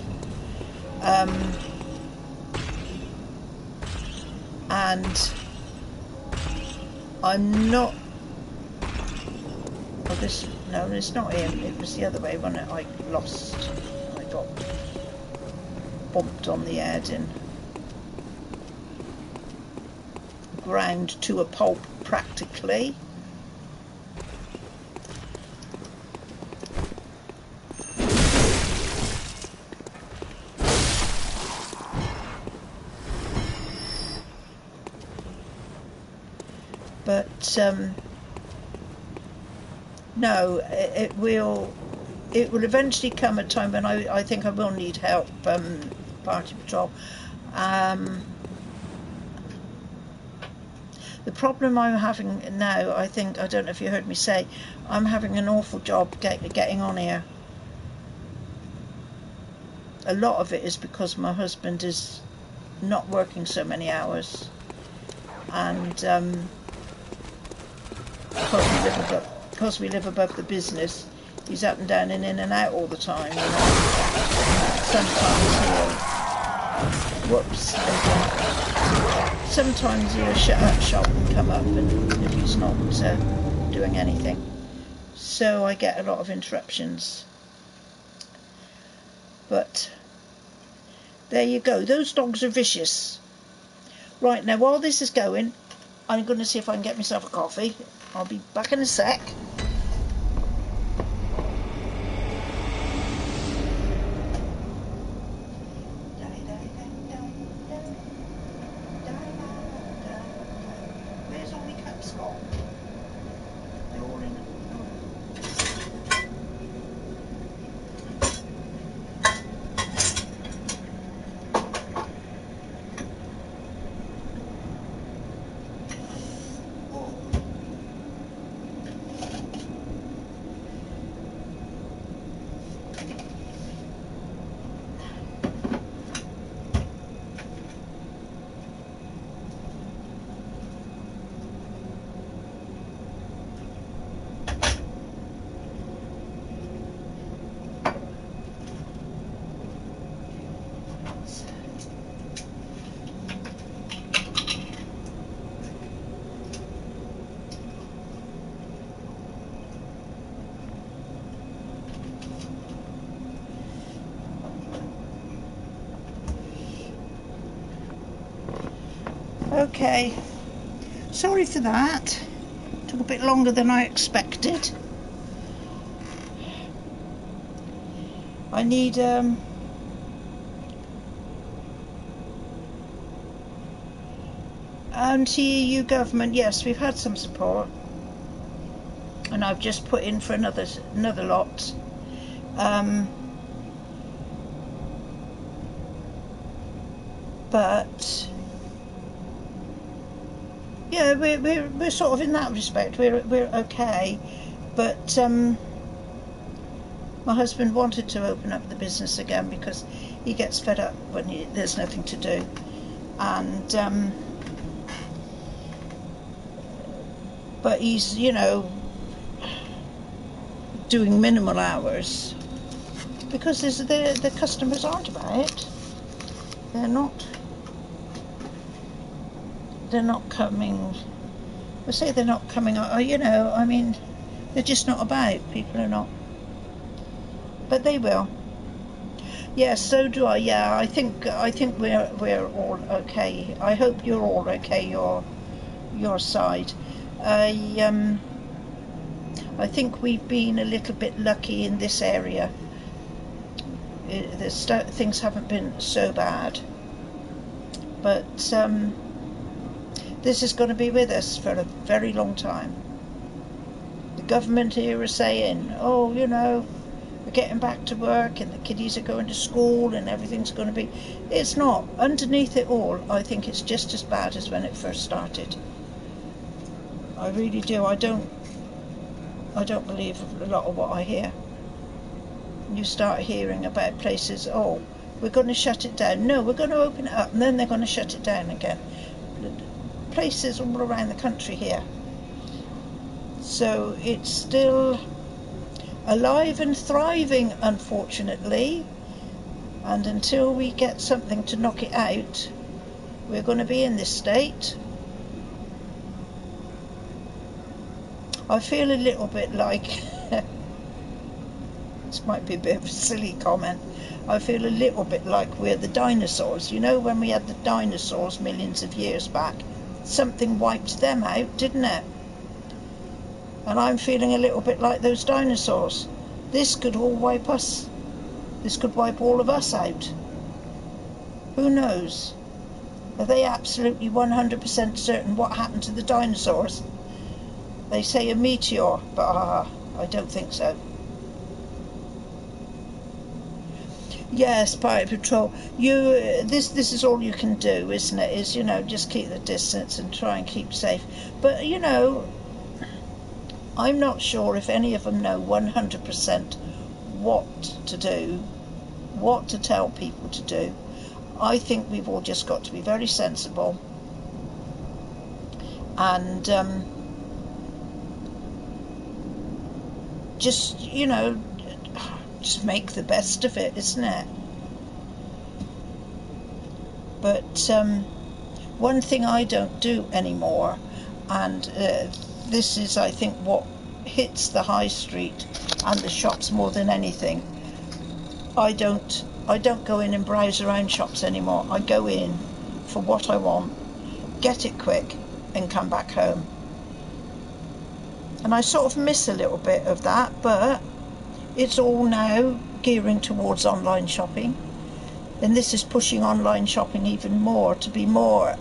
And I'm not, oh, this, no, it's not him, it was the other way, wasn't it? I got bumped on the head and ground to a pulp practically. But no, it will eventually come a time when I think I will need help, Party Patrol. The problem I'm having now, I don't know if you heard me say, I'm having an awful job getting on here. A lot of it is because my husband is not working so many hours, and because we live above the business, he's up and down and in and out all the time, you know. Sometimes he'll shut up shop and come up, and if he's not doing anything, so I get a lot of interruptions. But there you go, those dogs are vicious. Right, now while this is going, I'm going to see if I can get myself a coffee. I'll be back in a sec. Where's all my cups gone? They're all in. Okay, sorry for that, took a bit longer than I expected. I need anti-EU government, yes, we've had some support, and I've just put in for another lot. But yeah, we're sort of in that respect. We're okay, but my husband wanted to open up the business again because he gets fed up when there's nothing to do, and but he's, you know, doing minimal hours because the customers aren't about it. They're not coming. I say they're not coming. You know, I mean, they're just not about. People are not. But they will. Yeah, so do I. Yeah, I think we're all okay. I hope you're all okay. Your side. I think we've been a little bit lucky in this area. Things haven't been so bad, but this is going to be with us for a very long time. The government here is saying, oh, you know, we're getting back to work and the kiddies are going to school and everything's going to be... It's not. Underneath it all, I think it's just as bad as when it first started. I really do. I don't believe a lot of what I hear. You start hearing about places, oh, we're going to shut it down. No, we're going to open it up, and then they're going to shut it down again. Places all around the country here. So it's still alive and thriving, unfortunately. And until we get something to knock it out, we're going to be in this state. I feel a little bit like, this might be a bit of a silly comment, I feel a little bit like we're the dinosaurs. You know, when we had the dinosaurs millions of years back, something wiped them out, didn't it? And I'm feeling a little bit like those dinosaurs. This could all wipe us. This could wipe all of us out. Who knows? Are they absolutely 100% certain what happened to the dinosaurs? They say a meteor, but I don't think so. Yes, Pirate Patrol. This is all you can do, isn't it? Is, you know, just keep the distance and try and keep safe. But, you know, I'm not sure if any of them know 100% what to do, what to tell people to do. I think we've all just got to be very sensible and just, you know, just make the best of it, isn't it? But one thing I don't do anymore, and this is, I think, what hits the high street and the shops more than anything. I don't go in and browse around shops anymore. I go in for what I want, get it quick, and come back home. And I sort of miss a little bit of that, but it's all now gearing towards online shopping, and this is pushing online shopping even more to be more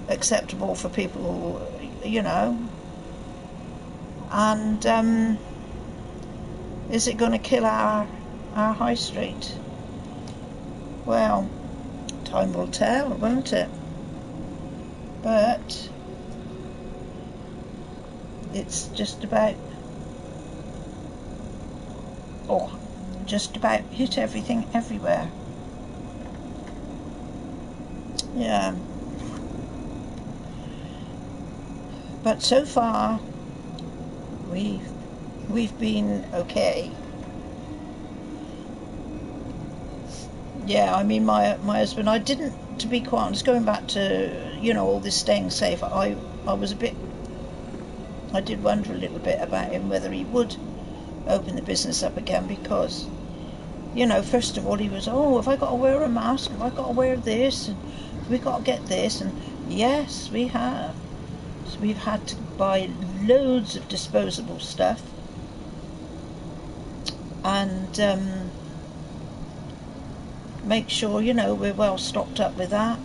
acceptable for people, you know. And is it going to kill our high street? Well, time will tell, won't it? But it's just about hit everything everywhere. Yeah. But so far we've been okay. Yeah, I mean, my husband, I didn't, to be quite honest, going back to, you know, all this staying safe, I was a bit, I did wonder a little bit about him, whether he would open the business up again, because, you know, first of all he was, oh, have I got to wear a mask, have I got to wear this, and we've got to get this, and yes, we have. So we've had to buy loads of disposable stuff, and make sure, you know, we're well stocked up with that.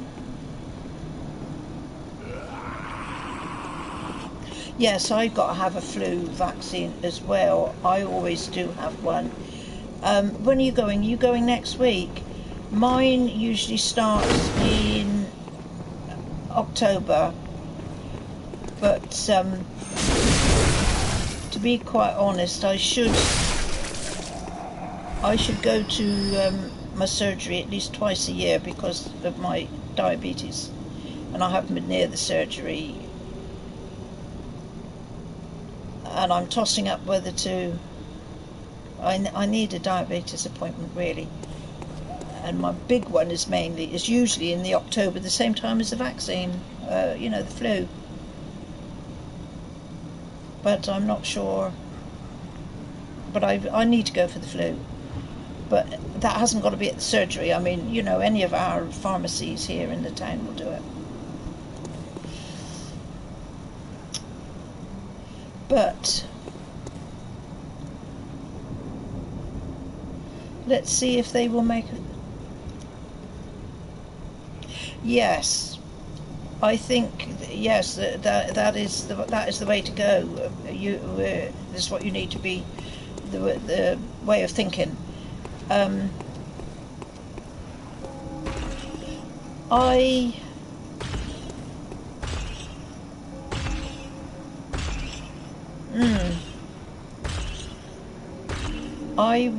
Yes, I've got to have a flu vaccine as well. I always do have one. When are you going? Are you going next week? Mine usually starts in October, But to be quite honest, I should go to my surgery at least twice a year because of my diabetes, and I haven't been near the surgery, and I'm tossing up whether to. I need a diabetes appointment really, and my big one is usually in the October, the same time as the vaccine, you know, the flu. But I'm not sure. But I need to go for the flu. But that hasn't got to be at the surgery. I mean, you know, any of our pharmacies here in the town will do it. But let's see if they will make a... Yes, I think yes, that is the way to go. This is what you need to be, the way of thinking. I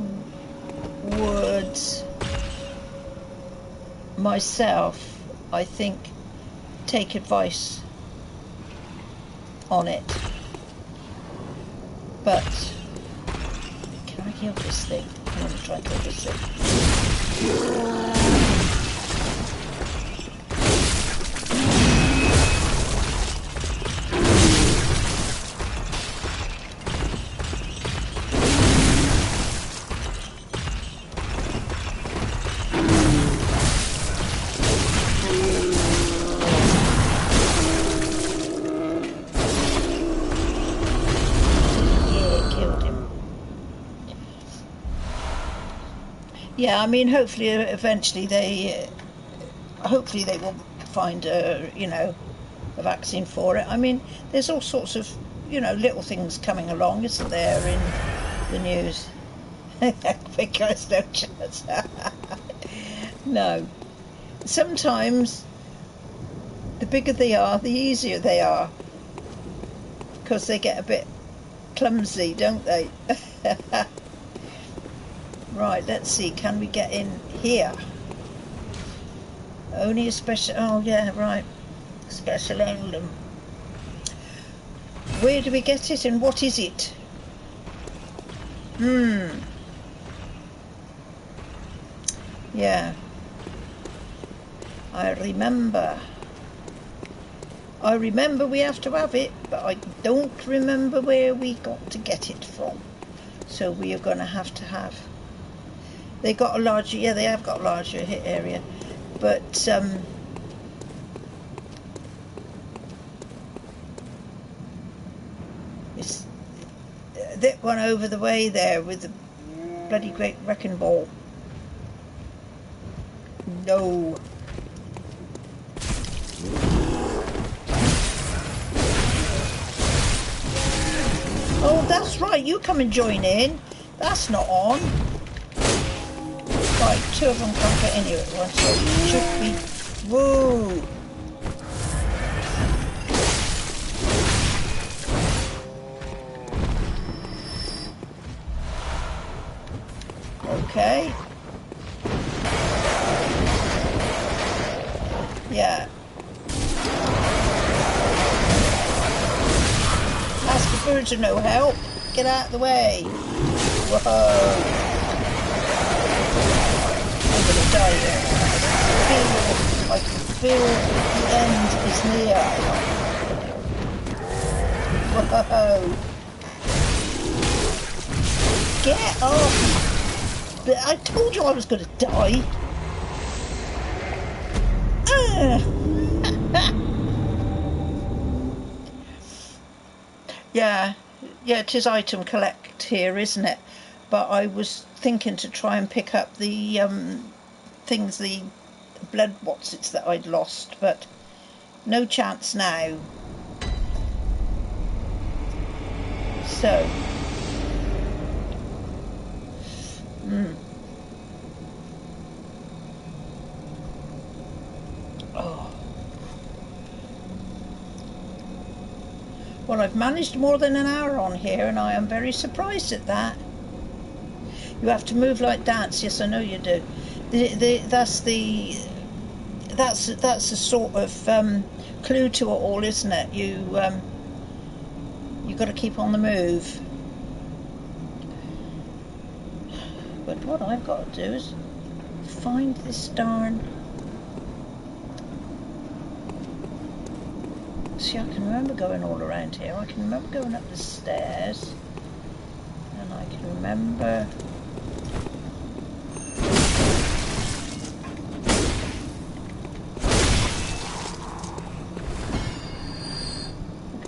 would myself, I think, take advice on it. But can I kill this thing? I'm going to try and kill this thing. Yeah, I mean, hopefully, eventually hopefully they will find you know, a vaccine for it. I mean, there's all sorts of, you know, little things coming along, isn't there, in the news? Because no chance. No. Sometimes the bigger they are, the easier they are, because they get a bit clumsy, don't they? Right, let's see, can we get in here? Only a special... Oh, yeah, right. Special emblem. Where do we get it and what is it? Yeah. I remember we have to have it, but I don't remember where we got to get it from. So we are going to have... They got a larger... Yeah, they have got a larger hit area. But, it's that one over the way there with the bloody great wrecking ball. No. Oh, that's right, you come and join in. That's not on. Right, two of them can't get in here at once, so it should be... Whoa! Okay. Yeah. Ask the birds are no help. Get out of the way. Whoa. I'm gonna die there. I can feel the end is near. Whoa. Get off. But I told you I was gonna die. Yeah, it is item collect here, isn't it? But I was thinking to try and pick up the things, the blood whatsits that I'd lost, but no chance now. So, Well, I've managed more than an hour on here, and I am very surprised at that. You have to move like dance. Yes, I know you do. That's the sort of clue to it all, isn't it? You've got to keep on the move. But what I've got to do is find this darn... See, I can remember going all around here. I can remember going up the stairs. And I can remember...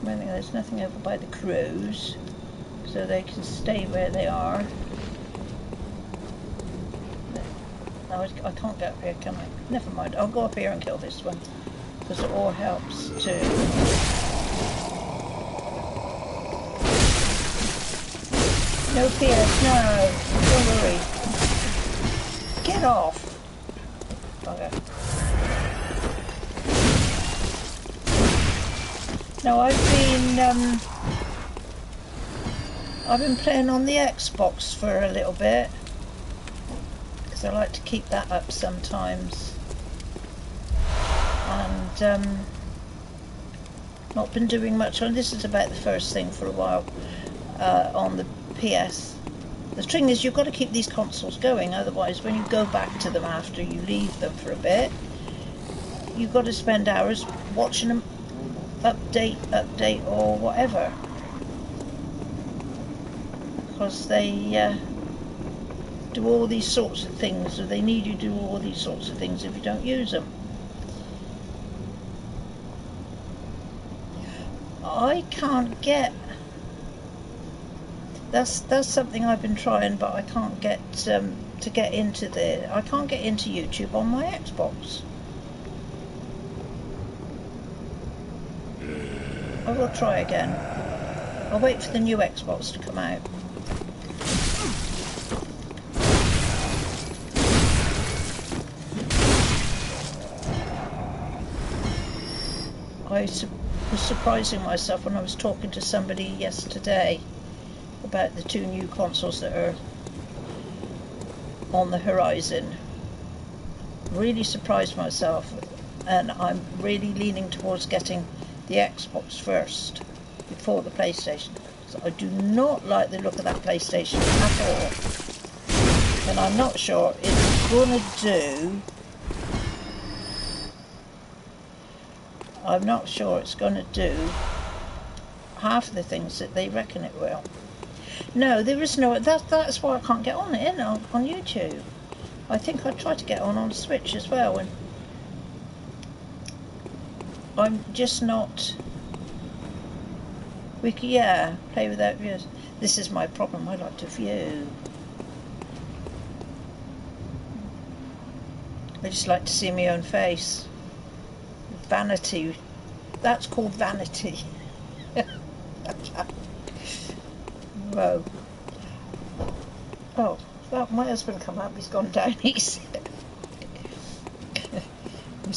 There's nothing over by the crews, so they can stay where they are. No, I can't get up here, can I? Never mind, I'll go up here and kill this one, because it all helps too. No PS, no, don't worry. Get off. Bugger. No, I've been playing on the Xbox for a little bit, because I like to keep that up sometimes, and not been doing much on. This is about the first thing for a while on the PS. The thing is, you've got to keep these consoles going, otherwise when you go back to them after you leave them for a bit, you've got to spend hours watching them update or whatever, because they do all these sorts of things, or they need you to do all these sorts of things if you don't use them. I can't get... That's something I've been trying, but I can't get to get into I can't get into YouTube on my Xbox. I will try again. I'll wait for the new Xbox to come out. I was surprising myself when I was talking to somebody yesterday about the two new consoles that are on the horizon. Really surprised myself, and I'm really leaning towards getting the Xbox first before the PlayStation. So I do not like the look of that PlayStation at all, and I'm not sure it's gonna do. I'm not sure it's gonna do half the things that they reckon it will. No, there is no. That's why I can't get on it on YouTube. I think I tried to get on Switch as well, and I'm just not. Yeah, play without views. This is my problem. I like to view. I just like to see my own face. Vanity. That's called vanity. Whoa. Oh, well, my husband come up. He's gone down. He's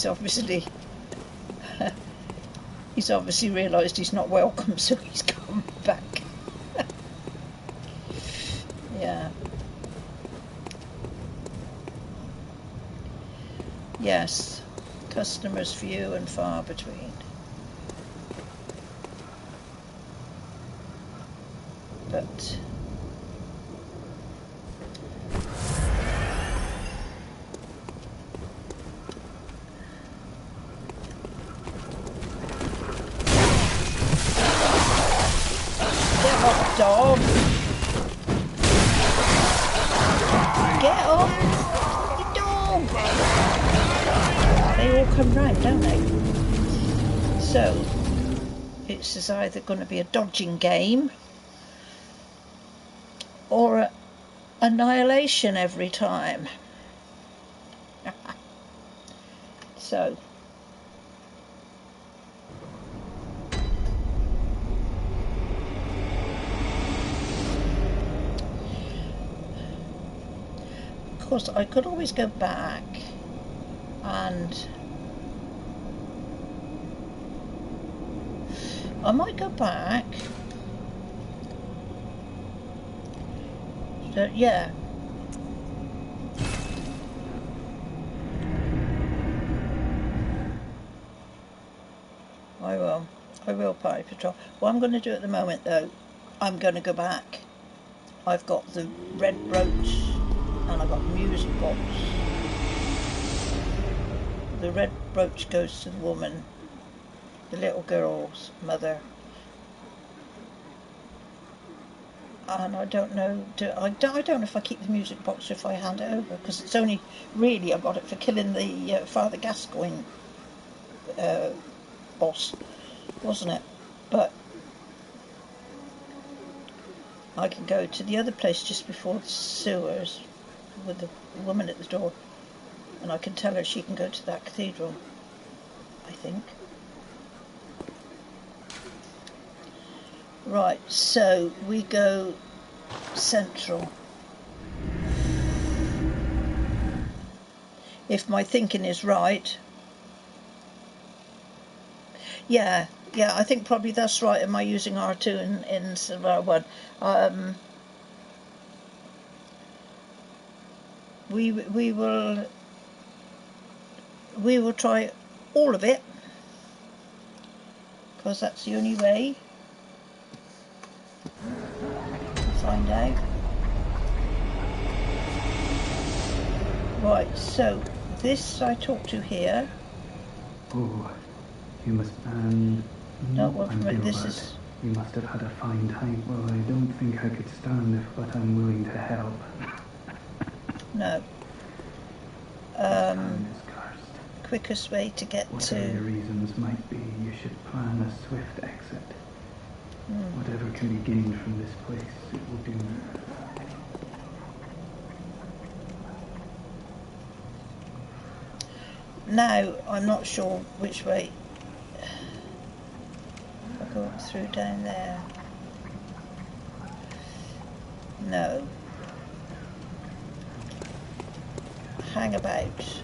obviously realised he's not welcome, so he's come back. Yeah. Yes. Customers few and far between. But get off, dog! Get off, you dog! They all come round, don't they? So it's either going to be a dodging game or annihilation every time. So of course I could always go back and I might go back. So, yeah. I will party patrol. What I'm going to do at the moment though, I'm going to go back. I've got the red brooch and I've got the music box. The red brooch goes to the woman, the little girl's mother. And I don't know, I don't know if I keep the music box or if I hand it over, because it's only really I got it for killing the Father Gascoigne boss, wasn't it? But I can go to the other place just before the sewers with the woman at the door, and I can tell her she can go to that cathedral, I think. Right, so we go central. If my thinking is right. Yeah, I think probably that's right. Am I using R2 in Silver 1? We will try all of it, because that's the only way to find out. Right, so this I talk to here. Oh, you must and No, well, this lad. is. You must have had a fine time. Well, I don't think I could stand it, but I'm willing to help. No. Town is cursed. Quickest way to get Whatever the to. reasons might be, you should plan a swift exit. Whatever can be gained from this place, it will do. Now, I'm not sure which way. I'll go through down there. No. Hang about.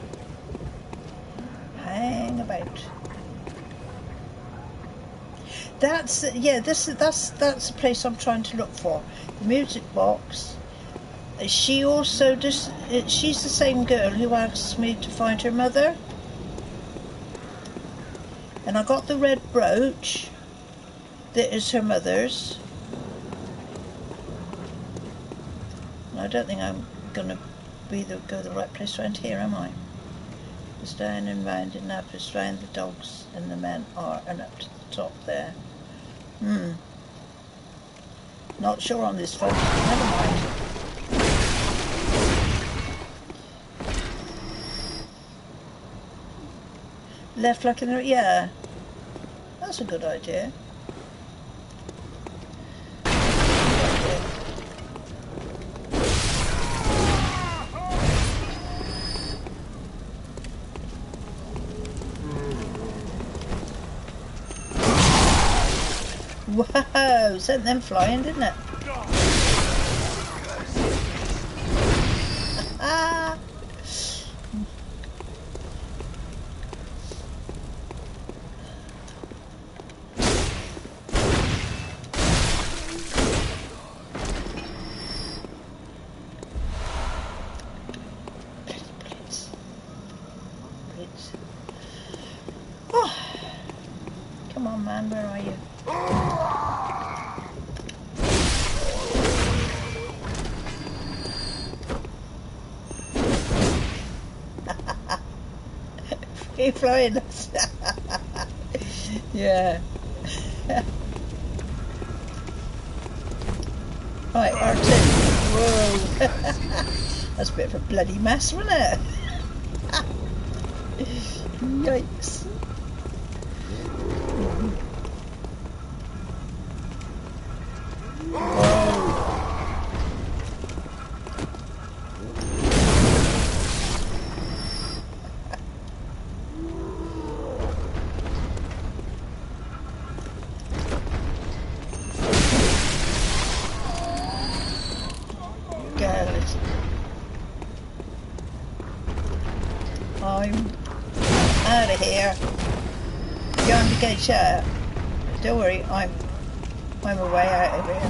Hang about. That's that's the place I'm trying to look for. The music box. She also just she's the same girl who asked me to find her mother. And I got the red brooch that is her mother's. And I don't think I'm gonna go the right place around here, am I? It's down and round and up, it's round the dogs and the men are, and up to the top there. Not sure on this phone. Never mind. Left like in the, yeah. That's a good idea. Wow, sent them flying, didn't it? Ah! Blitz. Oh. Come on, man, where are you? Keep flying. Yeah. Right, R2. Whoa. That's a bit of a bloody mess, wasn't it? Yikes. I'm out of here. Going to get shot. Don't worry, I'm a way out of here.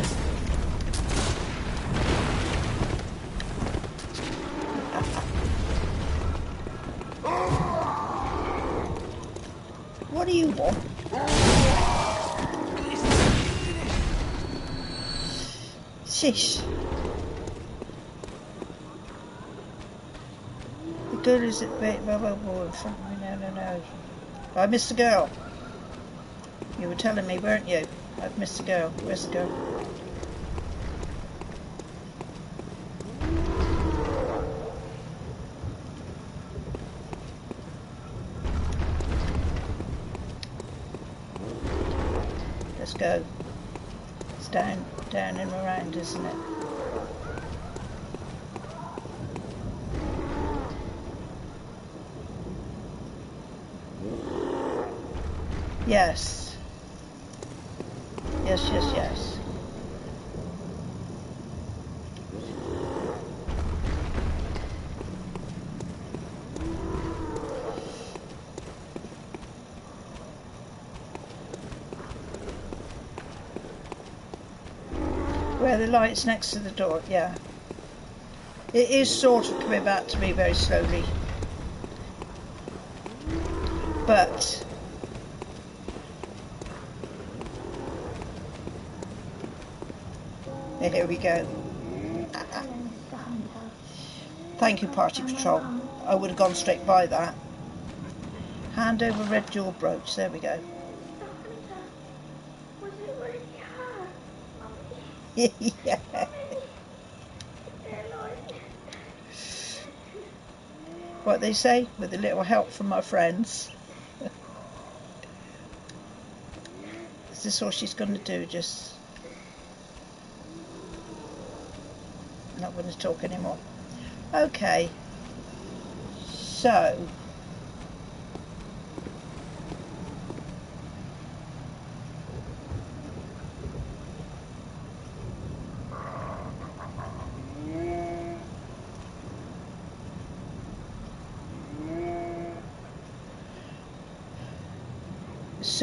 What do you want? Sheesh. The girl is at bait, blah, blah, blah, in front of me, no. I missed the girl. You were telling me, weren't you? I've missed the girl. Where's the girl? Let's go. It's down and around, isn't it? Yes. Yes. Where the light's next to the door, yeah. It is sort of coming back to me very slowly. But here we go. Thank you, Party Patrol. I would have gone straight by that. Hand over red jewel brooch. There we go. Yeah. What they say, with a little help from my friends. Is this all she's going to do? Just not going to talk anymore. Okay. So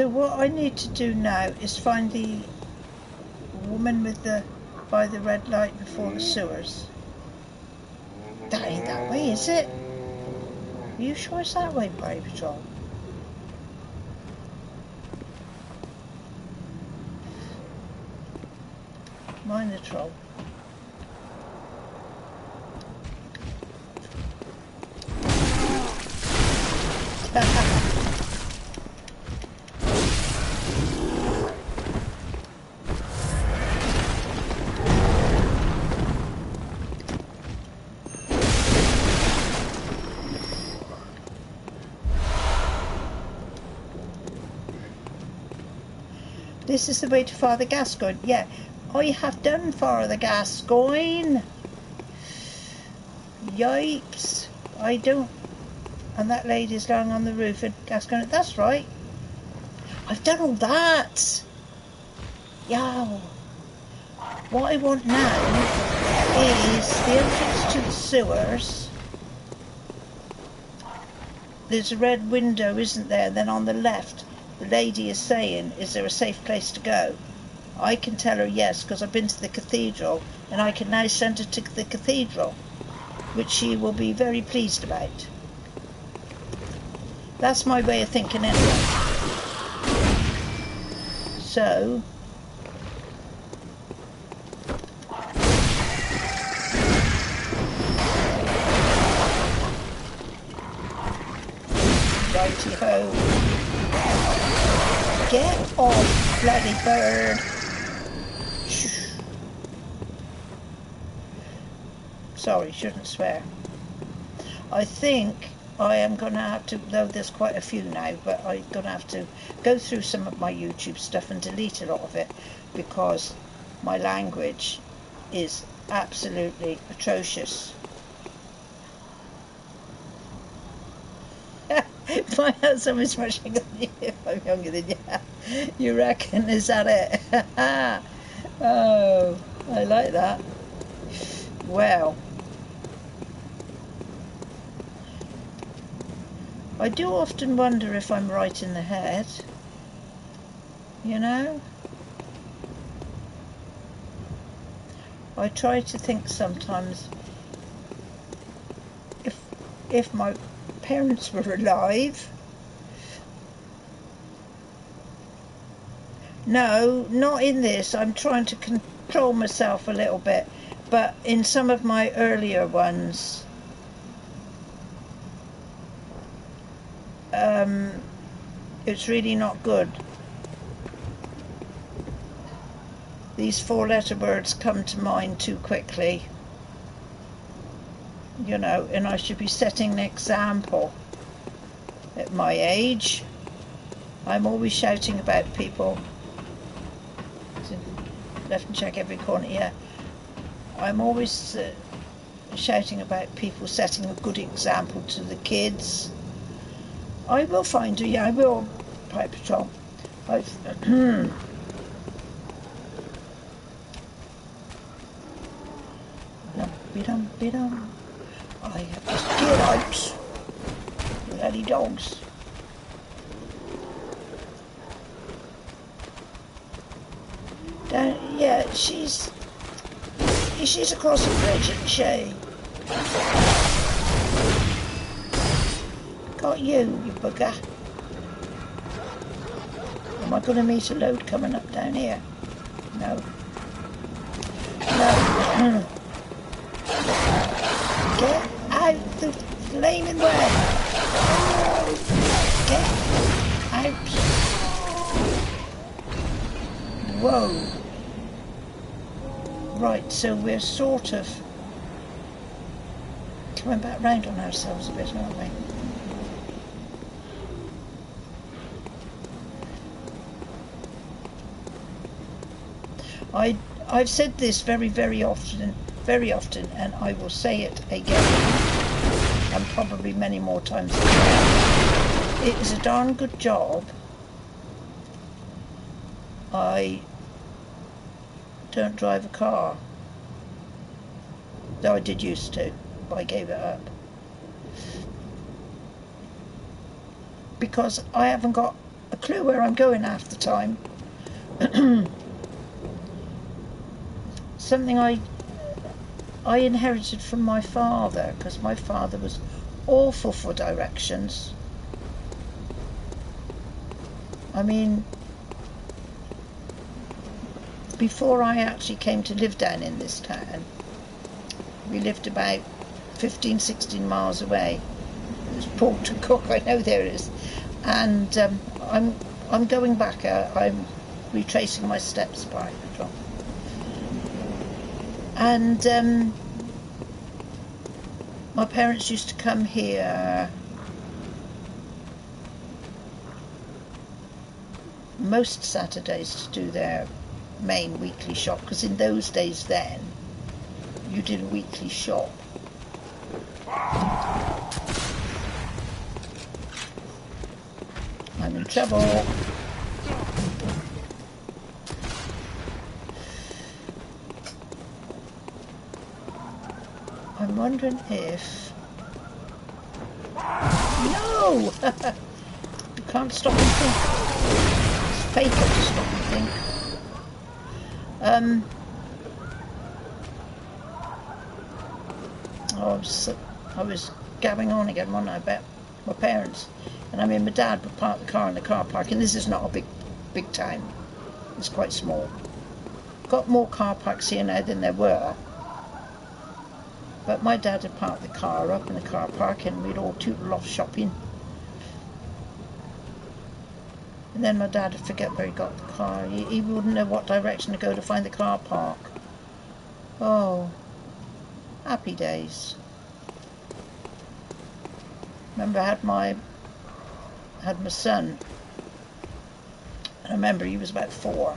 what I need to do now is find the woman with by the red light before the sewers. That ain't that way, is it? Are you sure it's that way, Party Patrol? Mind the troll. This is the way to Father Gascoigne. Yeah, I have done Father Gascoigne. Yipes. I don't. And that lady's lying on the roof at Gascoigne. That's right. I've done all that. Yow. What I want now is the entrance to the sewers. There's a red window, isn't there? Then on the left, the lady is saying, is there a safe place to go? I can tell her yes, because I've been to the cathedral, and I can now send her to the cathedral, which she will be very pleased about. That's my way of thinking anyway. So righty-ho. Get off, bloody bird. Sorry, shouldn't swear. I think I am going to have to, though there's quite a few now, but I'm going to have to go through some of my YouTube stuff and delete a lot of it because my language is absolutely atrocious. My husband is much younger than you. I'm younger than you. You reckon? Is that it? Oh, I like that. Well, I do often wonder if I'm right in the head. You know? I try to think sometimes if my parents were alive. No, not in this. I'm trying to control myself a little bit, but in some of my earlier ones, it's really not good. These 4-letter words come to mind too quickly, you know, and I should be setting an example at my age. I'm always shouting about people. Left and check every corner, yeah. I'm always shouting about people setting a good example to the kids. I will find her, yeah, I will, Pipe Patrol. Lumpy-dum-be-dum. I have just killed out bloody dogs. Yeah, she's across the bridge, isn't she? Got you bugger. Am I going to meet a load coming up down here? No. No. Get out the flaming way. Get out. Whoa. Right, so we're sort of coming back round on ourselves a bit, aren't we? I've said this very often, and I will say it again, and probably many more times again. It is a darn good job I don't drive a car, though I did used to, but I gave it up because I haven't got a clue where I'm going half the time. Something I inherited from my father, because my father was awful for directions. I mean, before I actually came to live down in this town, we lived about 15-16 miles away. There's pork to cook, I know there is. And I'm going back, I'm retracing my steps by Patrol. And my parents used to come here most Saturdays to do their main weekly shop, because in those days then you did a weekly shop. I'm in trouble. I'm wondering if... No! You can't stop and think. It's fatal to stop and think. I was gabbing on again, wasn't I, about my parents. And I mean, my dad would park the car in the car park, and this is not a big town. It's quite small. Got more car parks here now than there were. But my dad had parked the car up in the car park, and we'd all tootle off shopping. And then my dad would forget where he got the car. He wouldn't know what direction to go to find the car park. Oh, happy days. Remember, I had my son. And I remember he was about 4.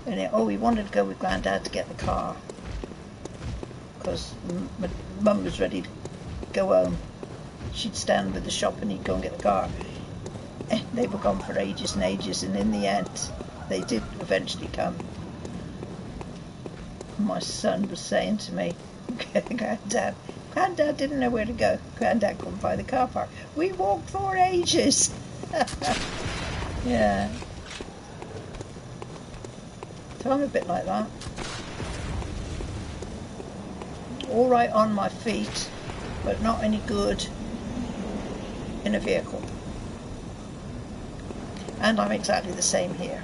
And he wanted to go with Grandad to get the car, because my mum was ready to go home. She'd stand with the shop and he'd go and get the car. And they were gone for ages and ages, and in the end they did eventually come. My son was saying to me, Grandad didn't know where to go. Grandad couldn't find the car park. We walked for ages. Yeah. So I'm a bit like that. All right on my feet, but not any good in a vehicle. And I'm exactly the same here.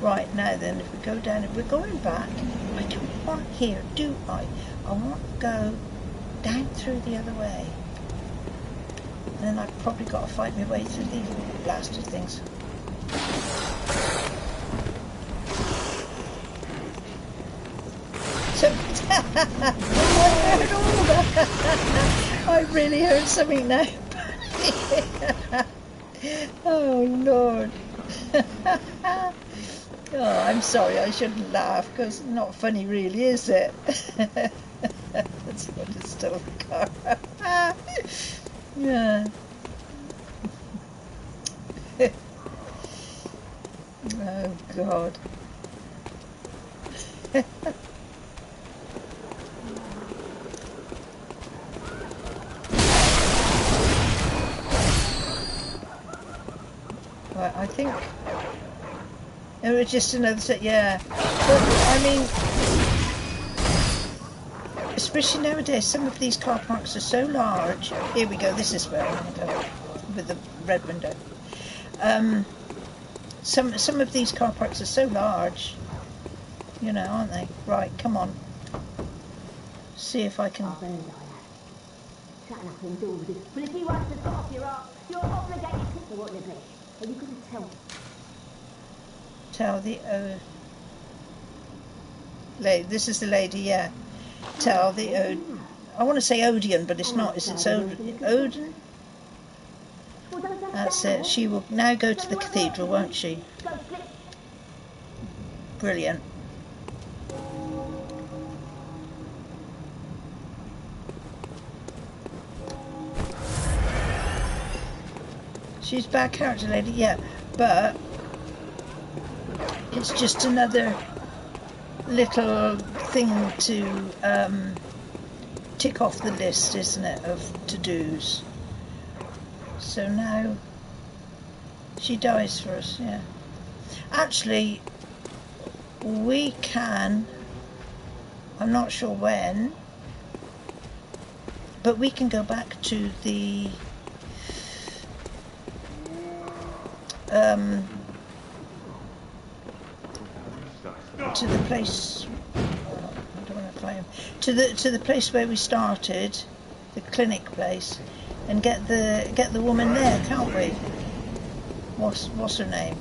Right, now then, if we go down, if we're going back, I don't want here, do I? I want to go down through the other way. And then I've probably got to fight my way through these blasted things. So, I heard all that. I really heard something now. Oh, Lord. Oh, I'm sorry, I shouldn't laugh, because it's not funny really, is it? That's what it's still the car. Yeah. Oh, God. Right, I think it was just another set, yeah. But, I mean, especially nowadays, some of these car parks are so large. Here we go, this is where I want to go, with the red window. Some of these car parks are so large, you know, aren't they? Right, come on. See if I can... Nothing to do with it. But if you want to cut off your arm, you're obligated to do what you please. But you couldn't tell. Tell the lady. This is the lady, yeah. Tell the I want to say Odeon, but it's not. It's Odin. That's it. She will now go to the cathedral, won't she? Brilliant. She's bad character lady, yeah, but it's just another little thing to tick off the list, isn't it, of to-dos. So now she dies for us, yeah. Actually, we can, I'm not sure when, but we can go back to the to the place. I don't want to fly him. To the place where we started, the clinic place, and get the woman there, can't we? What's her name?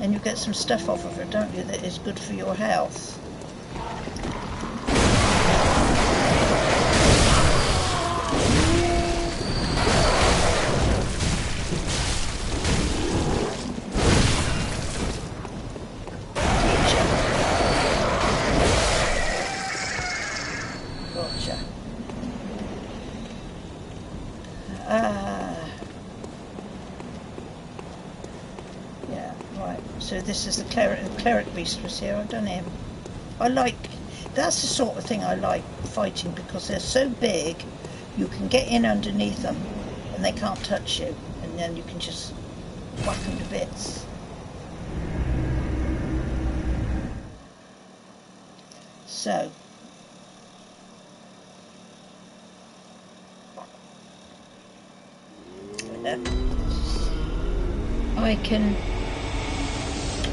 And you get some stuff off of her, don't you? That is good for your health. Yeah, right. So this is the cleric beast was here. I've done him. That's the sort of thing I like fighting, because they're so big, you can get in underneath them and they can't touch you, and then you can just whack them to bits. So.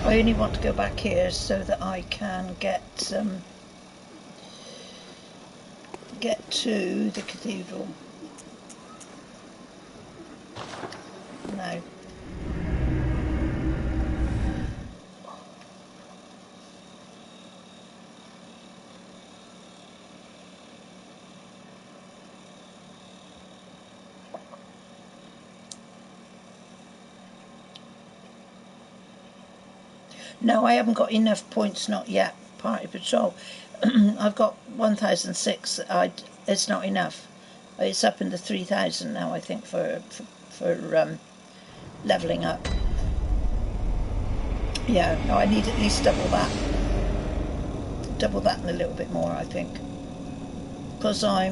I only want to go back here so that I can get to the cathedral. No. No, I haven't got enough points, not yet. Party patrol. I've got 1006. It's not enough. It's up in the 3000 now, I think, for leveling up. Yeah, no, I need at least double that. Double that and a little bit more, I think. Because I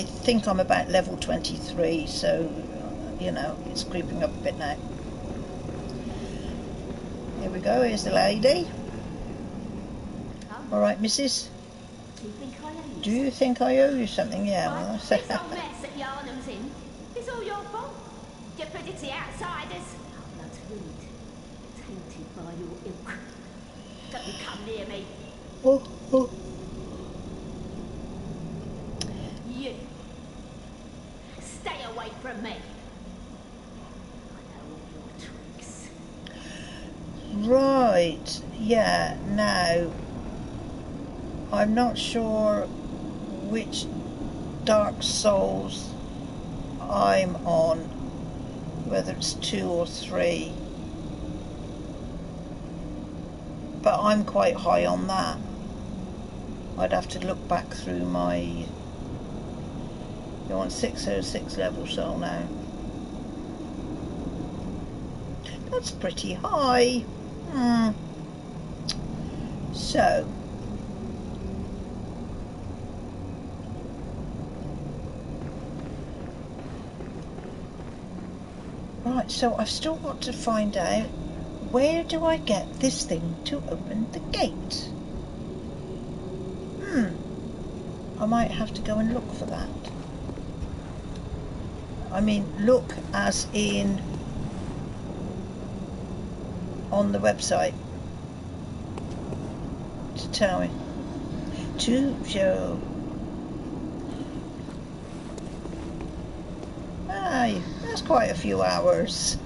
think I'm about level 23, so, you know, it's creeping up a bit now. Here we go, here's the lady. Alright, missus. Do you think I owe you something? Yeah, well, This that's whole mess that Yarnum's in, it's all your fault. Stupidity outsiders. Blood's ruined. Tainted by your ilk. Don't you come near me. oh. You. Stay away from me. I know all your tricks. Right, yeah, now I'm not sure which Dark Souls I'm on, whether it's 2 or 3, but I'm quite high on that. I'd have to look back through my... You're on 606 level soul now. That's pretty high. So right, so I've still got to find out where do I get this thing to open the gate. I might have to go and look for that. I mean, look as in on the website to tell me. To show. Aye, that's quite a few hours.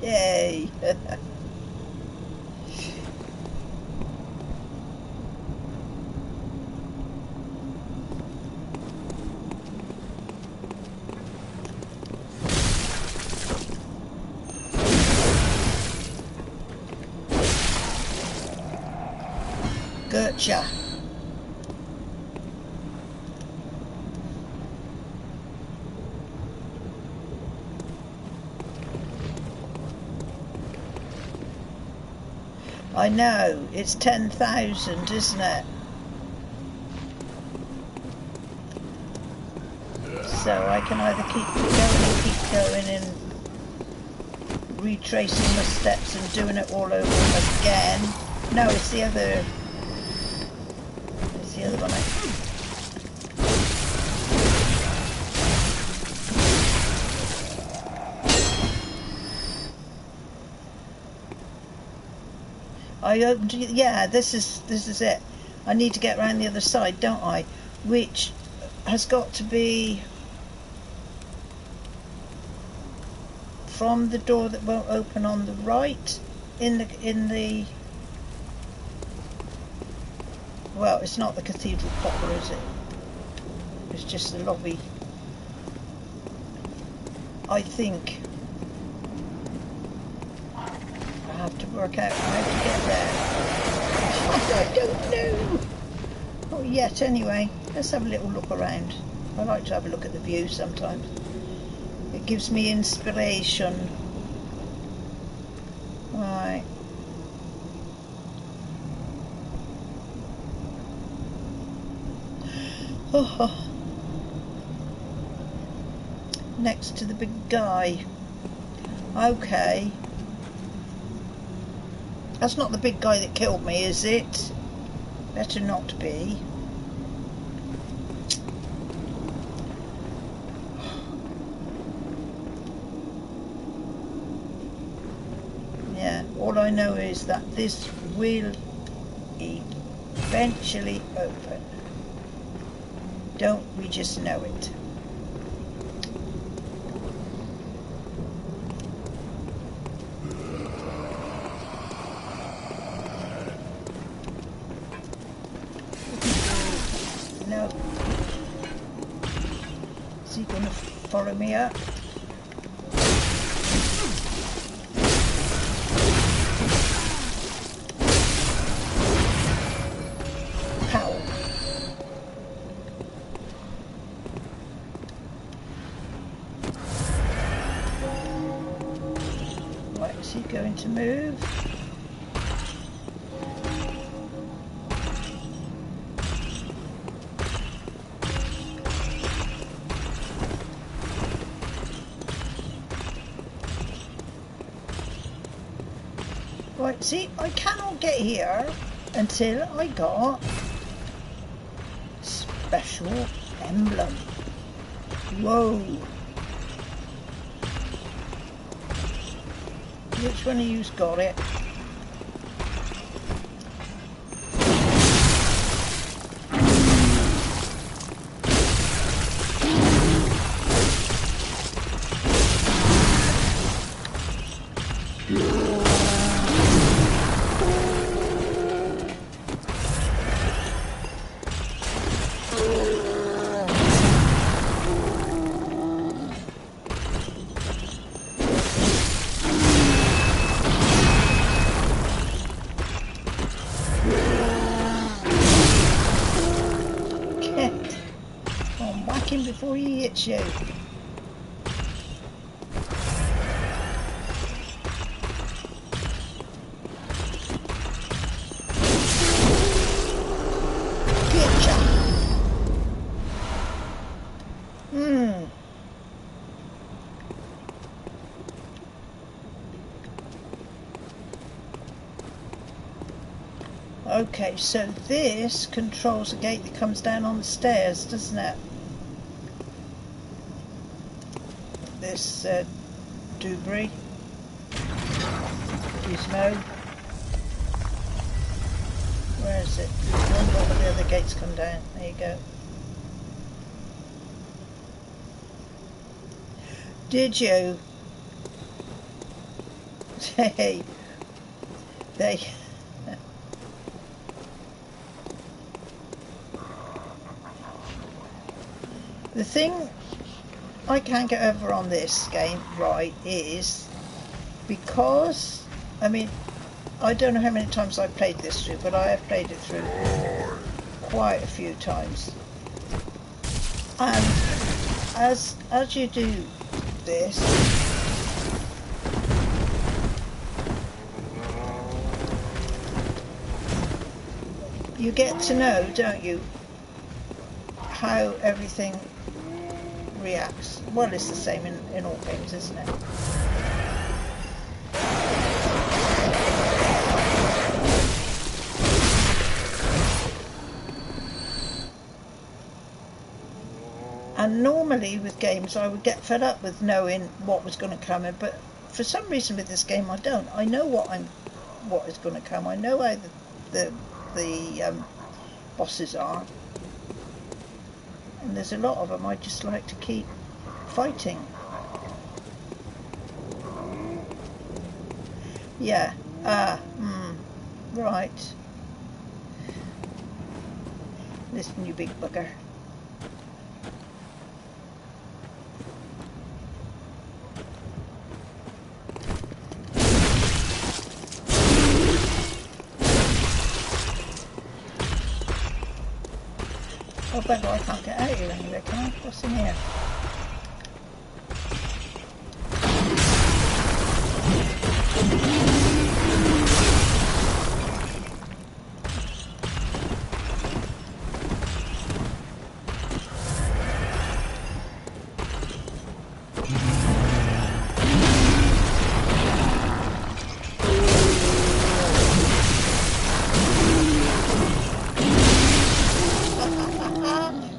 Yay. Gotcha. I know, it's 10,000, isn't it? So I can either keep going and retracing my steps and doing it all over again. No, it's the other... It's the other one. Yeah, this is it. I need to get around the other side, don't I? Which has got to be from the door that won't open on the right in the well, it's not the cathedral proper, is it? It's just the lobby. I think I have to work out how to get there. I don't know. Not yet, anyway. Let's have a little look around. I like to have a look at the view sometimes. It gives me inspiration. Right. Oh. Next to the big guy. Okay. That's not the big guy that killed me, is it? Better not be. Yeah, all I know is that this will eventually open. Don't we just know it? No. Is he going to follow me up? Pow. Right, is he going to move? Right, see, I cannot get here until I got special emblem. Whoa. Which one of you's got it? Before he hits you. Getcha. Okay, so this controls a gate that comes down on the stairs, doesn't it? This Dubry, Gizmo. Where is it? Oh, the other gates come down. There you go. Did you? Hey, they. The thing I can't get over on this game, right, is because, I mean, I don't know how many times I've played this through, but I have played it through quite a few times. And as you do this, you get to know, don't you, how everything reacts. Well, it's the same in all games, isn't it? And normally with games I would get fed up with knowing what was going to come in, but for some reason with this game I don't. I know what is going to come. I know how the bosses are. And there's a lot of them I just like to keep fighting. Yeah. Right. Listen, you big bugger. Oh, bugger, I can't get out of here anyway, can I? What's in here?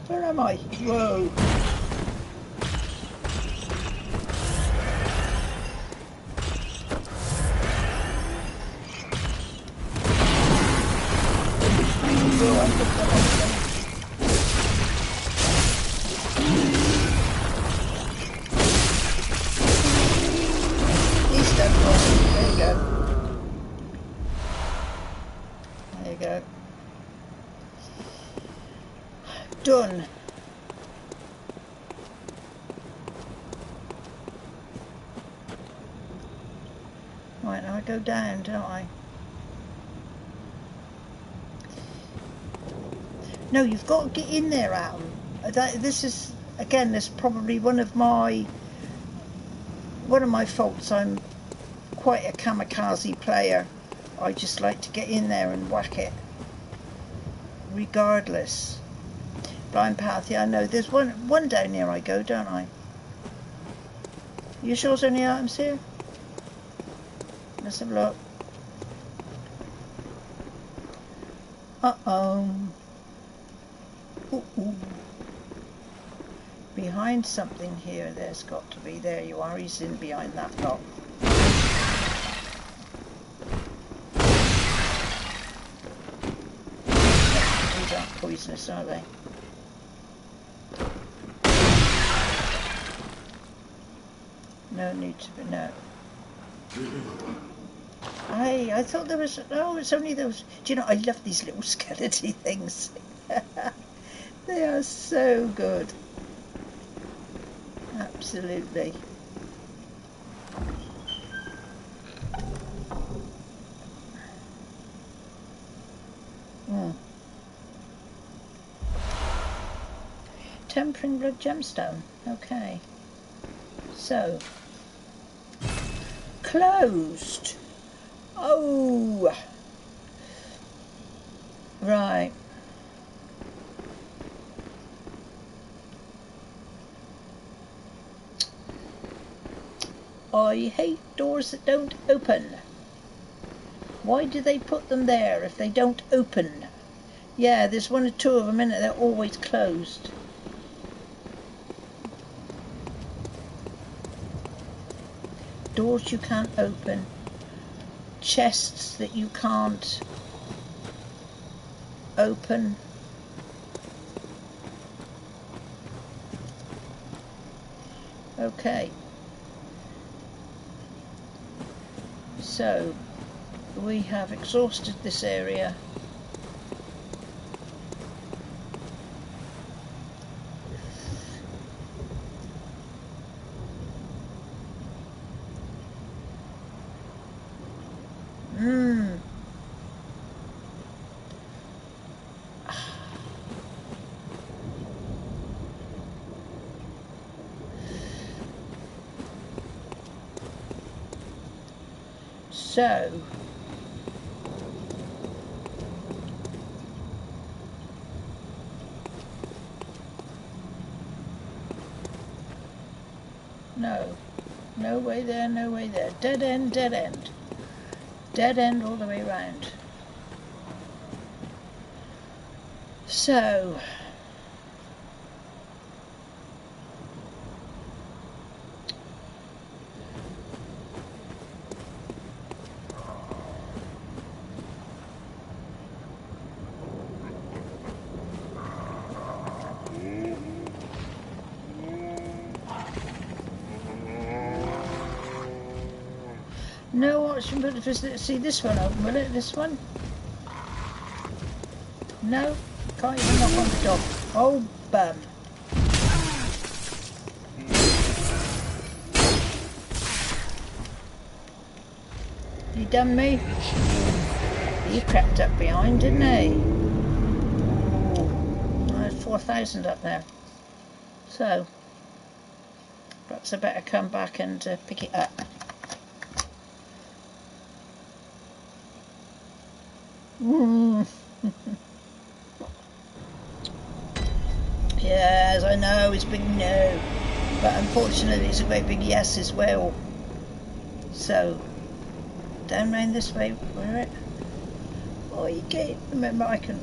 Where am I? Whoa. He's done wrong. There you go. There you go. Done. Right, now I go down, don't I? No, you've got to get in there, Adam. This is, again, this is probably one of my faults. I'm quite a kamikaze player. I just like to get in there and whack it, regardless. Blind path, yeah, I know. There's one down here I go, don't I? You sure there's any items here? Let's have a look. Uh-oh. Ooh. Behind something here, there's got to be. There you are, he's in behind that lot. These aren't poisonous, are they? No need to be, no. I thought there was, oh, it's only those, do you know, I love these little skeleton things. They are so good. Absolutely. Tempering blood gemstone. Okay. So. Closed. Oh. Right. I hate doors that don't open. Why do they put them there if they don't open? Yeah, there's one or two of them in it, they're always closed. Doors you can't open. Chests that you can't open. Okay. So, we have exhausted this area. So, no way there, no way there. Dead end, dead end. Dead end all the way around. So, no option but to see this one open, will it? This one? No, can't even knock on the door. Oh, bum. He done me? He crept up behind, didn't he? There's 4,000 up there. So, perhaps I better come back and pick it up. Yes, I know, it's a big no. But unfortunately it's a great big yes as well. So, down round this way, where it? Oh, you can't, remember I can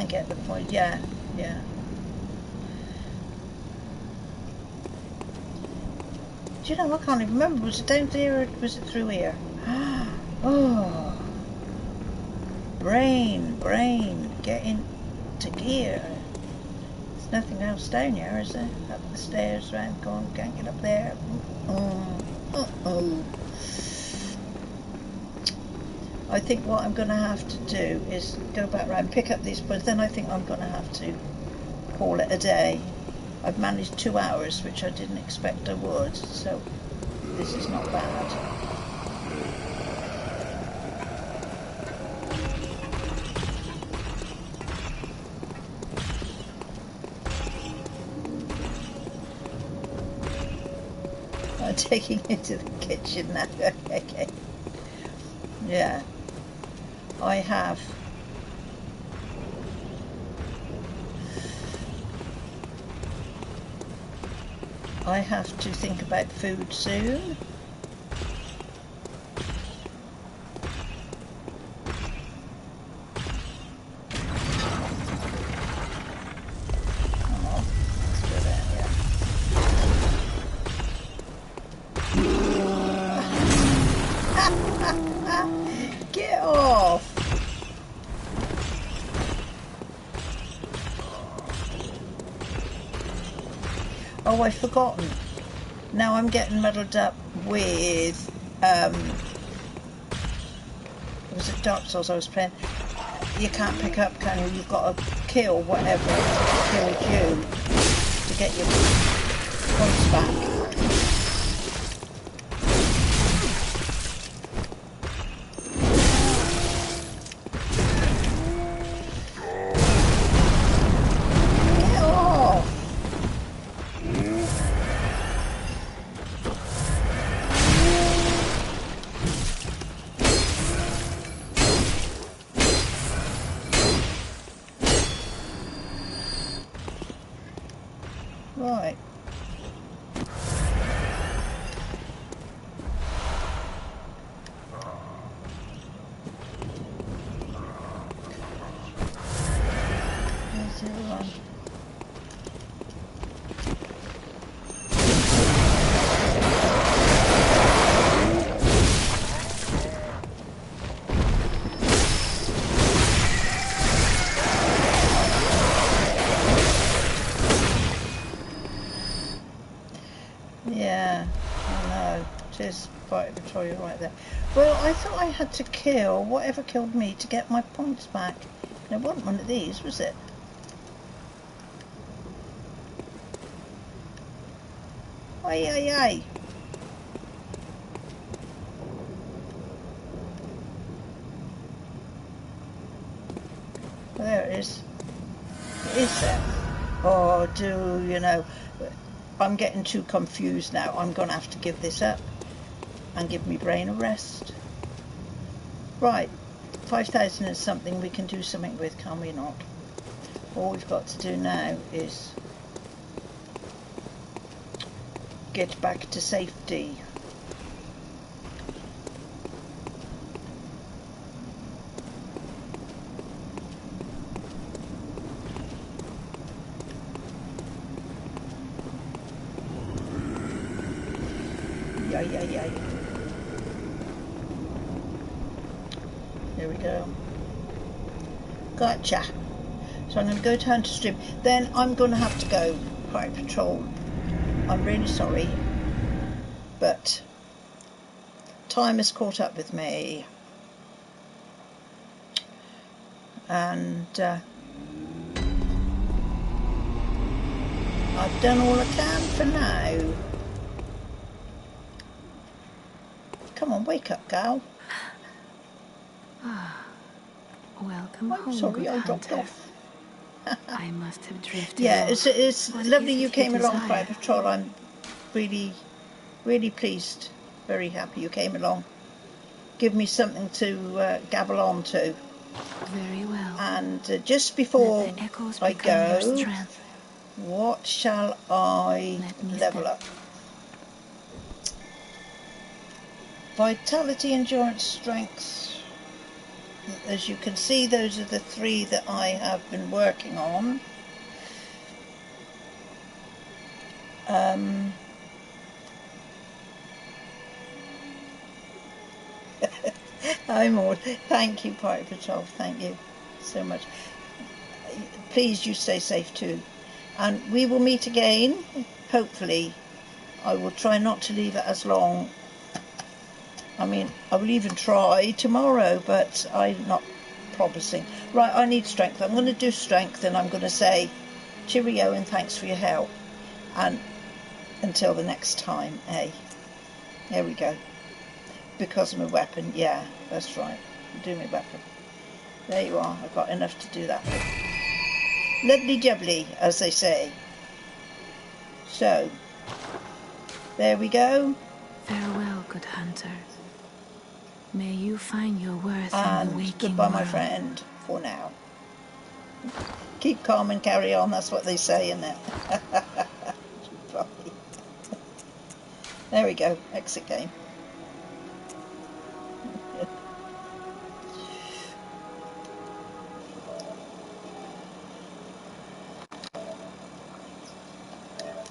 get the point, yeah. Do you know, I can't even remember, was it down there or was it through here? Oh. Brain, get into gear. There's nothing else down here, is there? Up the stairs, round, go on, can't get up there. I think what I'm going to have to do is go back round, pick up these points, then I think I'm going to have to call it a day. I've managed 2 hours, which I didn't expect I would, so this is not bad. I'm taking it to the kitchen now. Okay. Yeah. I have to think about food soon. Oh, I've forgotten. Now I'm getting muddled up with, was it Dark Souls I was playing? You can't pick up, can you? You've got to kill whatever killed you to get your points back. Right. There's the other one. Yeah, I know. Cheers, Fighter Patrol, you're right there. Well, I thought I had to kill whatever killed me to get my points back. And it wasn't one of these, was it? Ay, ay, ay. Well, there it is. It is there. Oh, do you know? I'm getting too confused now. I'm going to have to give this up and give me brain a rest. Right, 5,000 is something we can do something with, can we not? All we've got to do now is get back to safety. Yay, yay, yay. There we go. Gotcha. So I'm going to go down to stream. Then I'm going to have to go. Pirate Patrol. I'm really sorry. But time has caught up with me. And I've done all I can for now. Come on, wake up, gal. Welcome I'm home, sorry, good I dropped hunter. off. I must have drifted Yeah, off. it's What lovely is you it came along, desire? Pirate Patrol. I'm really, really pleased. Very happy you came along. Give me something to gabble on to. Very well. And just Let before the echoes I become your go, strength. what shall I Let me level step. up? Vitality, endurance, strength. As you can see, those are the three that I have been working on. I'm all. Thank you, Pirate Patrol. Thank you so much. Please, you stay safe too. And we will meet again, hopefully. I will try not to leave it as long. I mean, I will even try tomorrow, but I'm not promising. Right, I need strength. I'm going to do strength, and I'm going to say cheerio and thanks for your help. And until the next time, eh? There we go. Because I'm a weapon, yeah, that's right. Do my weapon. There you are. I've got enough to do that with. Lovely jubbly, as they say. So, there we go. Farewell, good hunter. May you find your worth in the And waking goodbye, my world. friend, for now. Keep calm and carry on, that's what they say, isn't it? There we go, exit game.